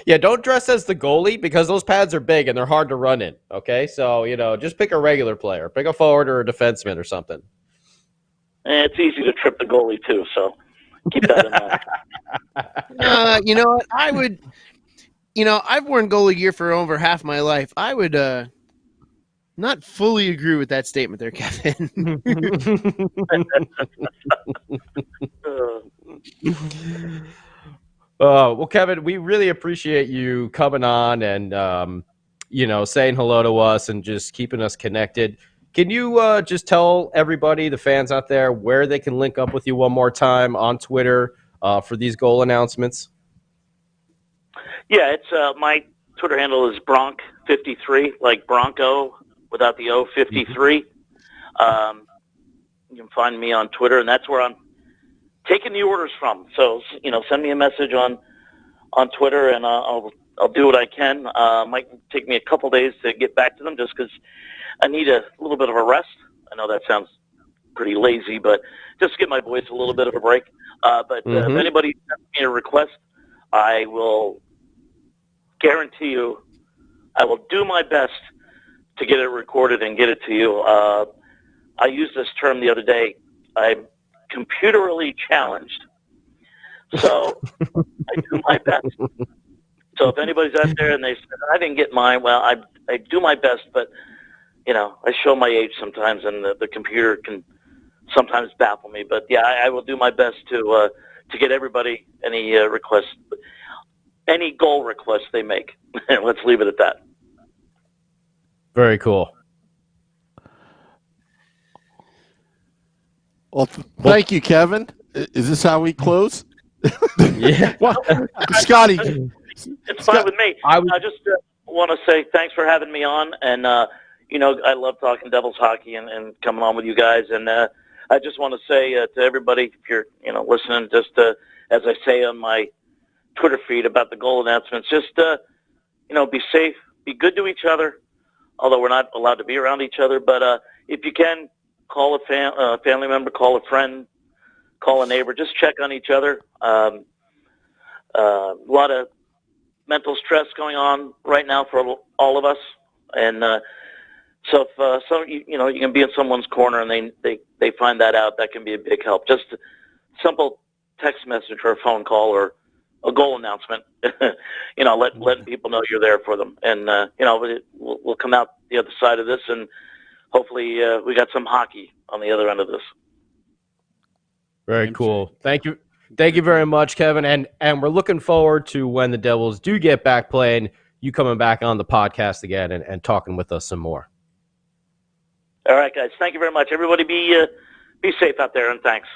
Yeah, don't dress as the goalie because those pads are big and they're hard to run in. Okay, so just pick a regular player, pick a forward or a defenseman or something. It's easy to trip the goalie too. So Keep that in mind. You know what? I would. I've worn goalie gear for over half my life. I would not fully agree with that statement there, Kevin. Well, Kevin, we really appreciate you coming on and saying hello to us and just keeping us connected. Can you just tell everybody, the fans out there, where they can link up with you one more time on Twitter for these goal announcements? Yeah, it's my Twitter handle is Bronk53, like Bronco without the O, 53. You can find me on Twitter, and that's where I'm taking the orders from. So, send me a message on Twitter, and I'll do what I can. Might take me a couple days to get back to them just because I need a little bit of a rest. I know that sounds pretty lazy, but just to give my voice a little bit of a break. But if anybody sends me a request, I will guarantee you I will do my best to get it recorded and get it to you. I used this term the other day. I'm computerally challenged. So I do my best. So if anybody's out there and they say, I didn't get mine, well, I do my best, but, I show my age sometimes, and the computer can sometimes baffle me. But, yeah, I will do my best to get everybody any requests, any goal requests they make. Let's leave it at that. Very cool. Well, thank you, Kevin. Is this how we close? Yeah. Scotty. It's fine with me. I just want to say thanks for having me on. And, I love talking Devils hockey and coming on with you guys. And I just want to say to everybody, if you're, listening, just as I say on my Twitter feed about the goal announcements, just, be safe, be good to each other, although we're not allowed to be around each other. But if you can, call a family member, call a friend, call a neighbor, just check on each other. A lot of mental stress going on right now for all of us. And so if you can be in someone's corner and they find that out, that can be a big help. Just a simple text message or a phone call or a goal announcement, letting people know you're there for them. And, we'll come out the other side of this, and hopefully we got some hockey on the other end of this. Very cool. Thank you. Thank you very much, Kevin. And we're looking forward to when the Devils do get back playing, you coming back on the podcast again and talking with us some more. All right, guys. Thank you very much. Everybody be safe out there, and thanks.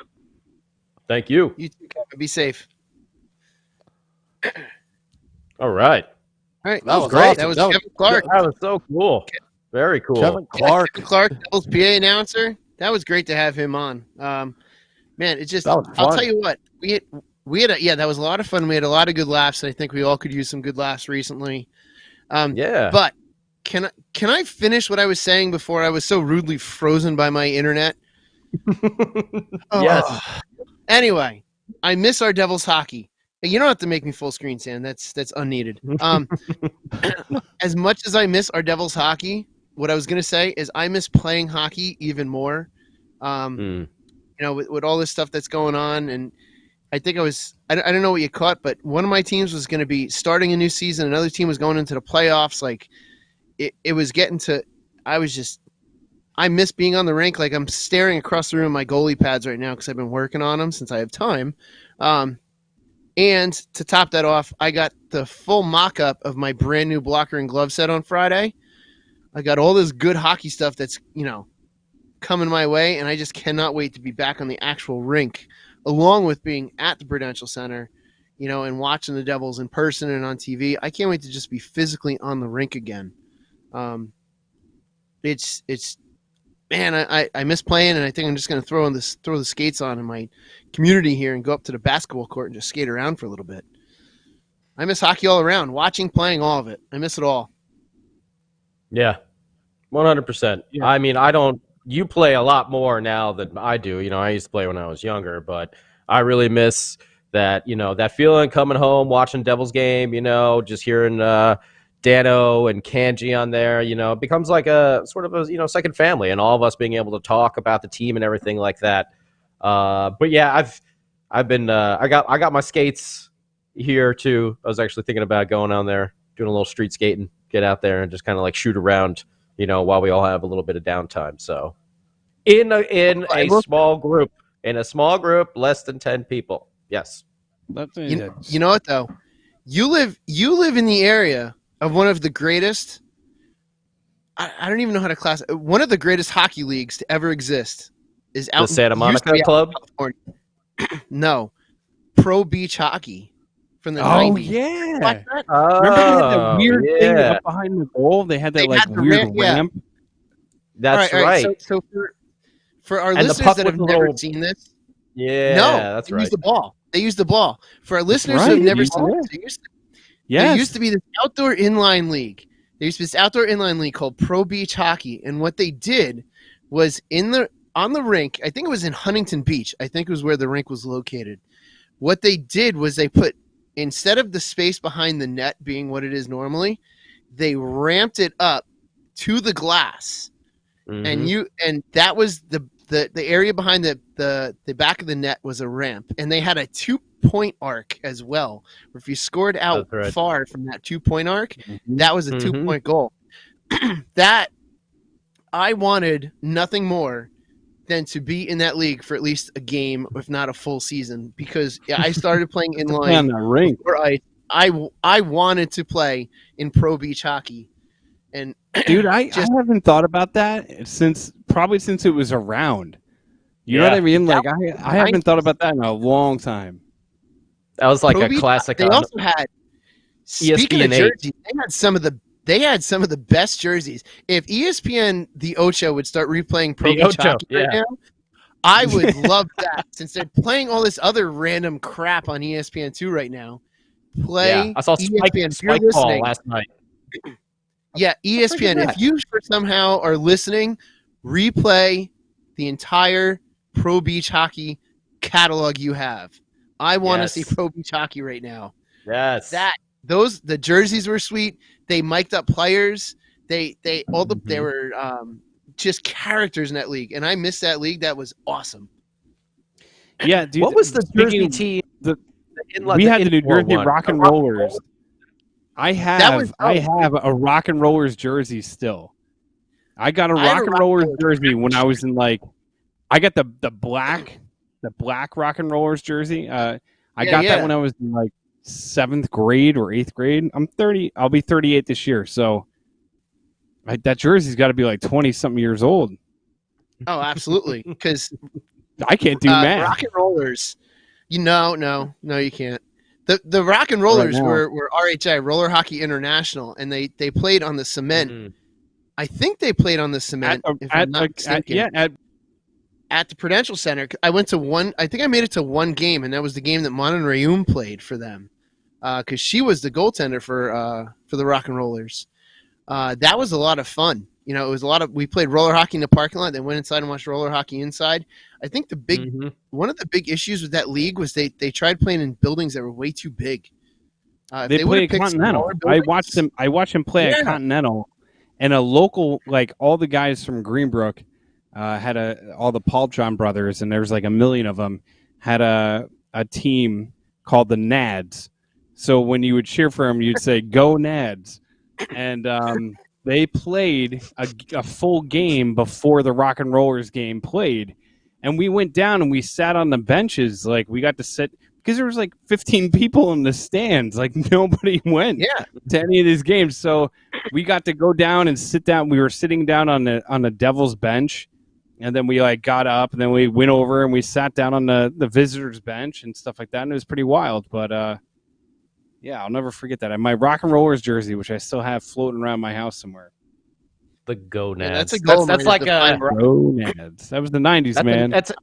Thank you. You too, Kevin. Be safe. All right. All right. That was great. awesome. That was Kevin Clark. That was so cool. Very cool. Kevin Clark. Kevin Clark, Devils PA announcer. That was great to have him on. Man, it's just, I'll tell you what, we had that was a lot of fun. We had a lot of good laughs. I think we all could use some good laughs recently. Yeah. But can I finish what I was saying before I was so rudely frozen by my internet? Yes. Anyway, I miss our Devils hockey. You don't have to make me full screen, Sam. That's unneeded. As much as I miss our Devils hockey, what I was going to say is I miss playing hockey even more. With all this stuff that's going on, and I think I don't know what you caught, but one of my teams was going to be starting a new season. Another team was going into the playoffs. Like it was getting to, I miss being on the rink. Like I'm staring across the room at my goalie pads right now because I've been working on them since I have time. And to top that off, I got the full mock-up of my brand new blocker and glove set on Friday. I got all this good hockey stuff that's, coming my way, and I just cannot wait to be back on the actual rink, along with being at the Prudential Center, and watching the Devils in person and on TV. I can't wait to just be physically on the rink again. Man, I miss playing, and I think I'm just going to throw the skates on in my community here and go up to the basketball court and just skate around for a little bit. I miss hockey all around, watching, playing, all of it. I miss it all. Yeah, 100%. Yeah. I mean, you play a lot more now than I do. I used to play when I was younger, but I really miss that, that feeling coming home, watching Devils game, just hearing Dano and Kanji on there, it becomes like a sort of a, second family, and all of us being able to talk about the team and everything like that. But yeah, I've been I got my skates here too. I was actually thinking about going on there, doing a little street skating, get out there and just kind of like shoot around, while we all have a little bit of downtime. So in a small group, less than 10 people. Yes. You know what though? You live in the area of one of the greatest. I don't even know how to class. One of the greatest hockey leagues to ever exist is out the Santa Monica Club. No, Pro Beach Hockey from the 90s. Oh yeah. Remember they had that weird thing up behind the goal? They had that weird ramp. That's right. So for our listeners that have never seen this, that's right. Use the ball. They use the ball. For our listeners who have never seen it, there used to be this outdoor inline league. There used to be this outdoor inline league called Pro Beach Hockey, and what they did was on the rink, I think it was in Huntington Beach. I think it was where the rink was located. What they did was they put, instead of the space behind the net being what it is normally, they ramped it up to the glass. Mm-hmm. And that was the area behind the back of the net was a ramp, and they had a 2-point arc as well. Where if you scored out far from that 2-point arc, that was a 2-point goal. That I wanted nothing more than to be in that league for at least a game, if not a full season, because I started playing inline on the rink. I wanted to play in Pro Beach Hockey. And dude, I haven't thought about that since it was around. You know what I mean? Like I haven't thought about that in a long time. That was like a classic. They also had, speaking of jerseys, they had some of the best jerseys. If ESPN The Ocho would start replaying Pro Beach Hockey right now, I would love that. Since they're playing all this other random crap on ESPN2 right now, I saw Spike Ball last night. Yeah, ESPN, if you somehow are listening, replay the entire Pro Beach Hockey catalog you have. I want to see Pro Beach Hockey right now. Yes. The jerseys were sweet. They mic'd up players. They were just characters in that league, and I missed that league. That was awesome. Yeah, dude. What was the Jersey team? We had the New Jersey Rock and Rollers. I have a Rock and Rollers jersey still. I got a Rock and Rollers jersey when I was in I got the black Rock and Rollers jersey. I got that when I was in 7th grade or 8th grade. I'm 30. I'll be 38 this year. So that jersey's got to be 20-something years old. Oh, absolutely. Because I can't do math. Rock and Rollers. No, you can't. The Rock and Rollers were RHI, Roller Hockey International, and they played on the cement. Mm-hmm. I think they played on the cement. At the Prudential Center. I went to one. I think I made it to one game, and that was the game that Manon Rayum played for them, because she was the goaltender for the Rock and Rollers. That was a lot of fun. It was we played roller hockey in the parking lot. They went inside and watched roller hockey inside. I think one of the big issues with that league was they tried playing in buildings that were way too big. They played at Continental. I watched them play at Continental, and a local, all the guys from Greenbrook had all the Paul John brothers, and there's 1 million of them, had a team called the Nads. So when you would cheer for them, you'd say "Go Nads," and they played a full game before the Rock and Rollers game played. And we went down and we sat on the benches. We got to sit because there was 15 people in the stands. Nobody went to any of these games. So we got to go down and sit down. We were sitting down on the Devil's bench. And then we got up and then we went over and we sat down on the visitors bench and stuff like that. And it was pretty wild. But I'll never forget that. And my Rock and Rollers jersey, which I still have floating around my house somewhere. The Go Nads. That's a goal. That's like a Go Nads. That was the 90s, man. That's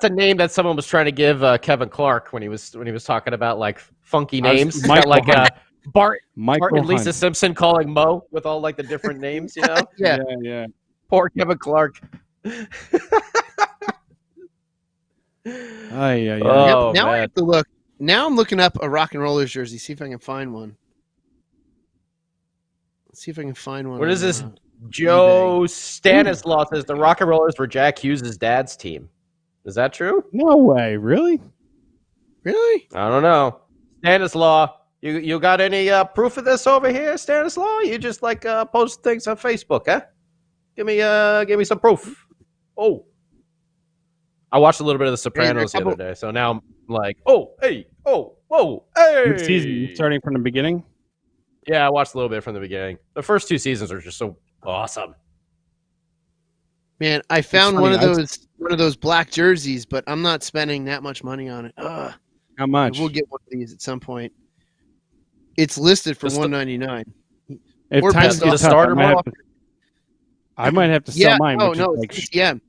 a name that someone was trying to give Kevin Clark when he was talking about funky names. Bart and Lisa Simpson calling Mo with all the different names. Yeah. Poor Kevin Clark. Now I have to look. Now I'm looking up a Rock and Rollers jersey. See if I can find one. Let's see if I can find one. What is this? Joe Stanislaw says the Rock and Rollers were Jack Hughes' dad's team. Is that true? No way, really? Really? I don't know. Stanislaw, you got any proof of this over here, Stanislaw? You just like post things on Facebook, huh? Give me some proof. Oh, I watched a little bit of The Sopranos the other day, so now I'm like, oh, hey, oh, whoa, hey. Which season? Starting from the beginning? Yeah, I watched a little bit from the beginning. The first 2 seasons are just so awesome. Man, I found one of those black jerseys, but I'm not spending that much money on it. Ugh. How much? We'll get one of these at some point. It's listed for $199. If times get tough, I might have to sell mine. Oh no, it's CCM.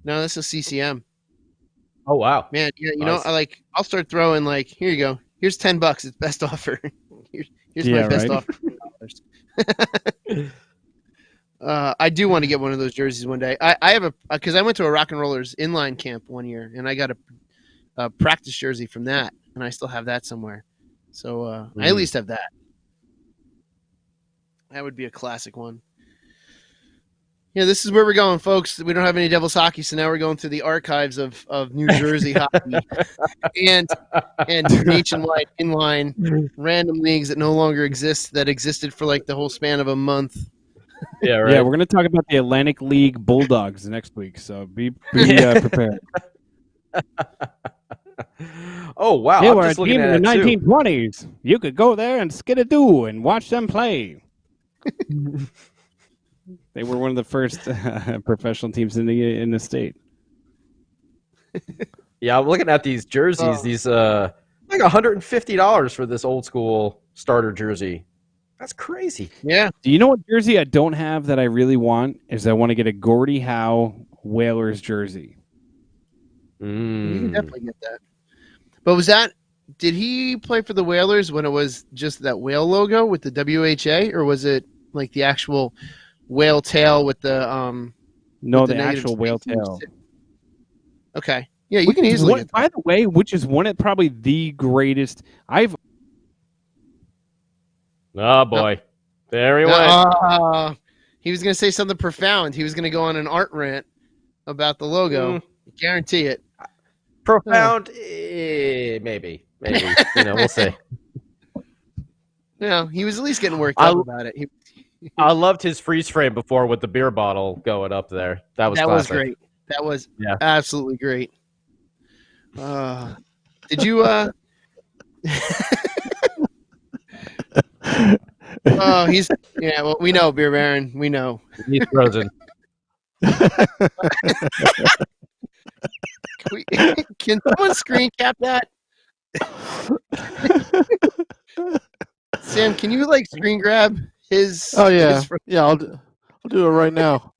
No, this is CCM. Oh wow, man! Yeah, you know, I'll start throwing like, here you go. Here's $10. It's best offer. Here's my best offer. I do want to get one of those jerseys one day. I have because I went to a Rock and Rollers inline camp one year, and I got a practice jersey from that, and I still have that somewhere. So I at least have that. That would be a classic one. Yeah, this is where we're going, folks. We don't have any Devils hockey, so now we're going through the archives of New Jersey hockey and nationwide inline random leagues that no longer exist, that existed for like the whole span of a month. Yeah, right. Yeah, we're going to talk about the Atlantic League Bulldogs next week, so be prepared. Oh, wow. They were a team in the 1920s. You could go there and skid-a-doo and watch them play. They were one of the first professional teams in the state. Yeah, I'm looking at these jerseys. These like $150 for this old school starter jersey. That's crazy. Yeah. Do you know what jersey I don't have that I really want? Is I want to get a Gordie Howe Whalers jersey. You can definitely get that. But did he play for the Whalers when it was just that whale logo with the WHA, or was it like the actual whale tail with the No, the actual whale tail. Okay. Yeah, you can easily get that. By the way, which is probably the greatest. Oh boy. There he went. He was going to say something profound. He was going to go on an art rant about the logo. Guarantee it. Profound, maybe. We'll see. No, he was at least getting worked up about it. I loved his freeze frame before with the beer bottle going up there. That was great. That was absolutely great. Did you? Oh, well, we know, Beer Baron. We know. He's frozen. Can someone screen cap that? Sam, can you screen grab his? Oh yeah, I'll do it right now.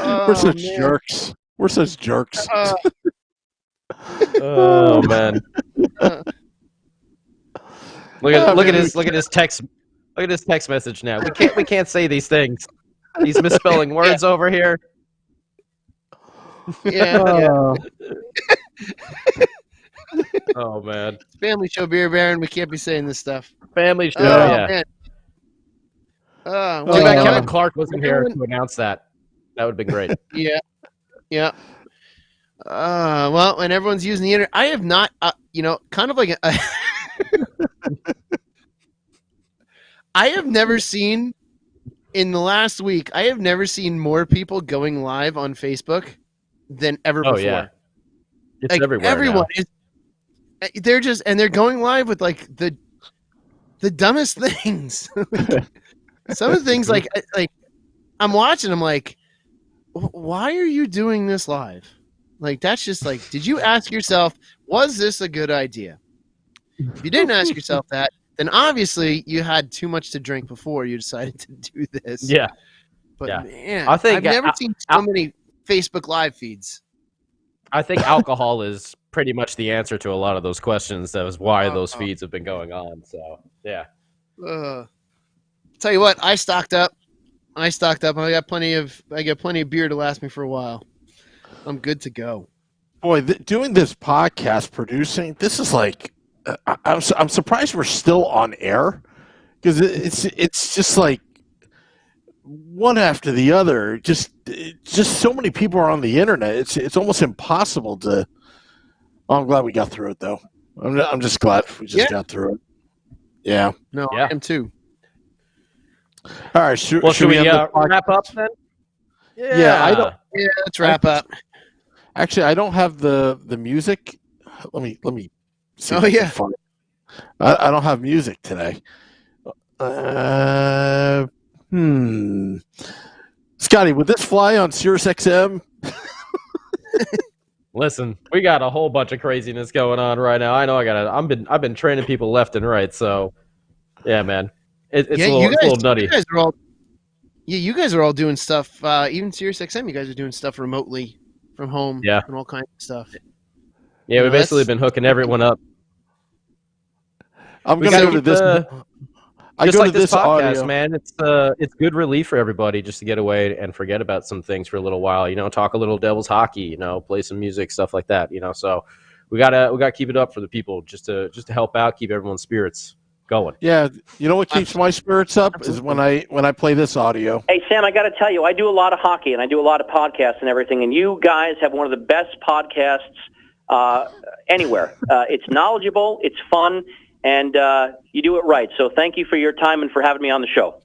We're such jerks. We're such jerks. Oh man! Look at his text. Look at his text message now. We can't say these things. He's misspelling words over here. Yeah. Oh man. Family show, Beer Baron. We can't be saying this stuff. Family show. Yeah. Man. Too bad Kevin Clark wasn't here to announce that. That would have been great. Yeah. Well, when everyone's using the internet, I have not. Kind of like I have never seen in the last week. I have never seen more people going live on Facebook than ever before. Yeah. It's everywhere. Everyone is. They're going live with the dumbest things. Some of the things like I'm watching. I'm like, why are you doing this live? That's just did you ask yourself, was this a good idea? If you didn't ask yourself that, then obviously you had too much to drink before you decided to do this. Yeah. But man, I've never seen so many Facebook live feeds. I think alcohol is pretty much the answer to a lot of those questions. That was why those feeds have been going on. So yeah. Tell you what, I stocked up. I got plenty of beer to last me for a while. I'm good to go. Boy, doing this podcast, producing, this is I'm surprised we're still on air, because it's just one after the other. Just so many people are on the internet. It's almost impossible to I'm glad we got through it, though. I'm just glad we just got through it. Yeah. No, I am too. All right. Should we wrap up then? Yeah. Let's wrap up. Actually, I don't have the music. Let me see. Oh yeah. I don't have music today. Scotty, would this fly on Sirius XM? Listen, we got a whole bunch of craziness going on right now. I know I've been training people left and right, so yeah, man. It's a little nutty. You guys are all doing stuff. Even Sirius XM, you guys are doing stuff remotely from home. Yeah. And all kinds of stuff. Yeah, we've basically been hooking everyone up. I'm going to go to this. Just like this podcast, audio. Man. It's good relief for everybody just to get away and forget about some things for a little while. Talk a little Devils hockey. Play some music, stuff like that. So we gotta keep it up for the people just to help out, keep everyone's spirits going. Yeah, you know what keeps my spirits up is when I play this audio. Hey Sam, I got to tell you, I do a lot of hockey and I do a lot of podcasts and everything, and you guys have one of the best podcasts anywhere. It's knowledgeable, it's fun. And you do it right. So thank you for your time and for having me on the show.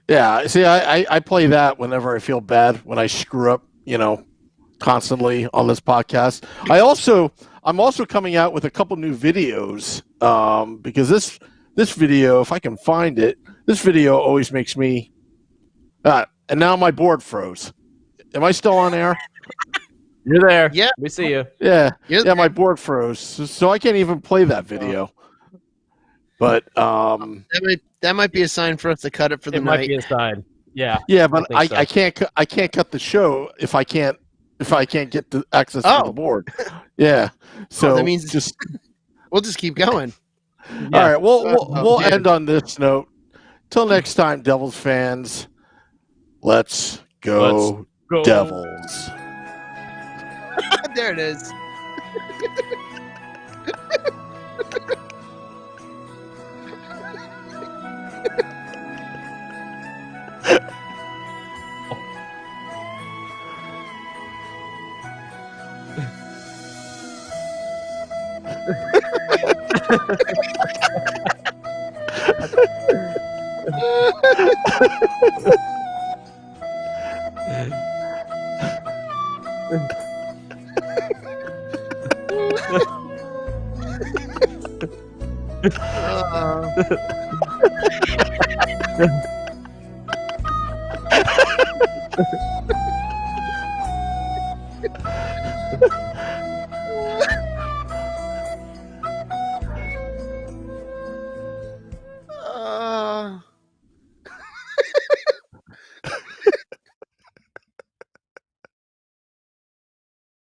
Yeah, see, I play that whenever I feel bad, when I screw up, constantly on this podcast. I'm also coming out with a couple new videos because this video, if I can find it, this video always makes me. And now my board froze. Am I still on air? You're there. Yeah, we see you. Yeah, my board froze, so I can't even play that video. But that might be a sign for us to cut it for the night. It might be a sign. Yeah. Yeah, but I can't cut the show if I can't get the access to the board. Yeah. So that means we'll just keep going. Yeah. All right. We'll end on this note. Till next time, Devils fans. Let's go. Devils. There it is.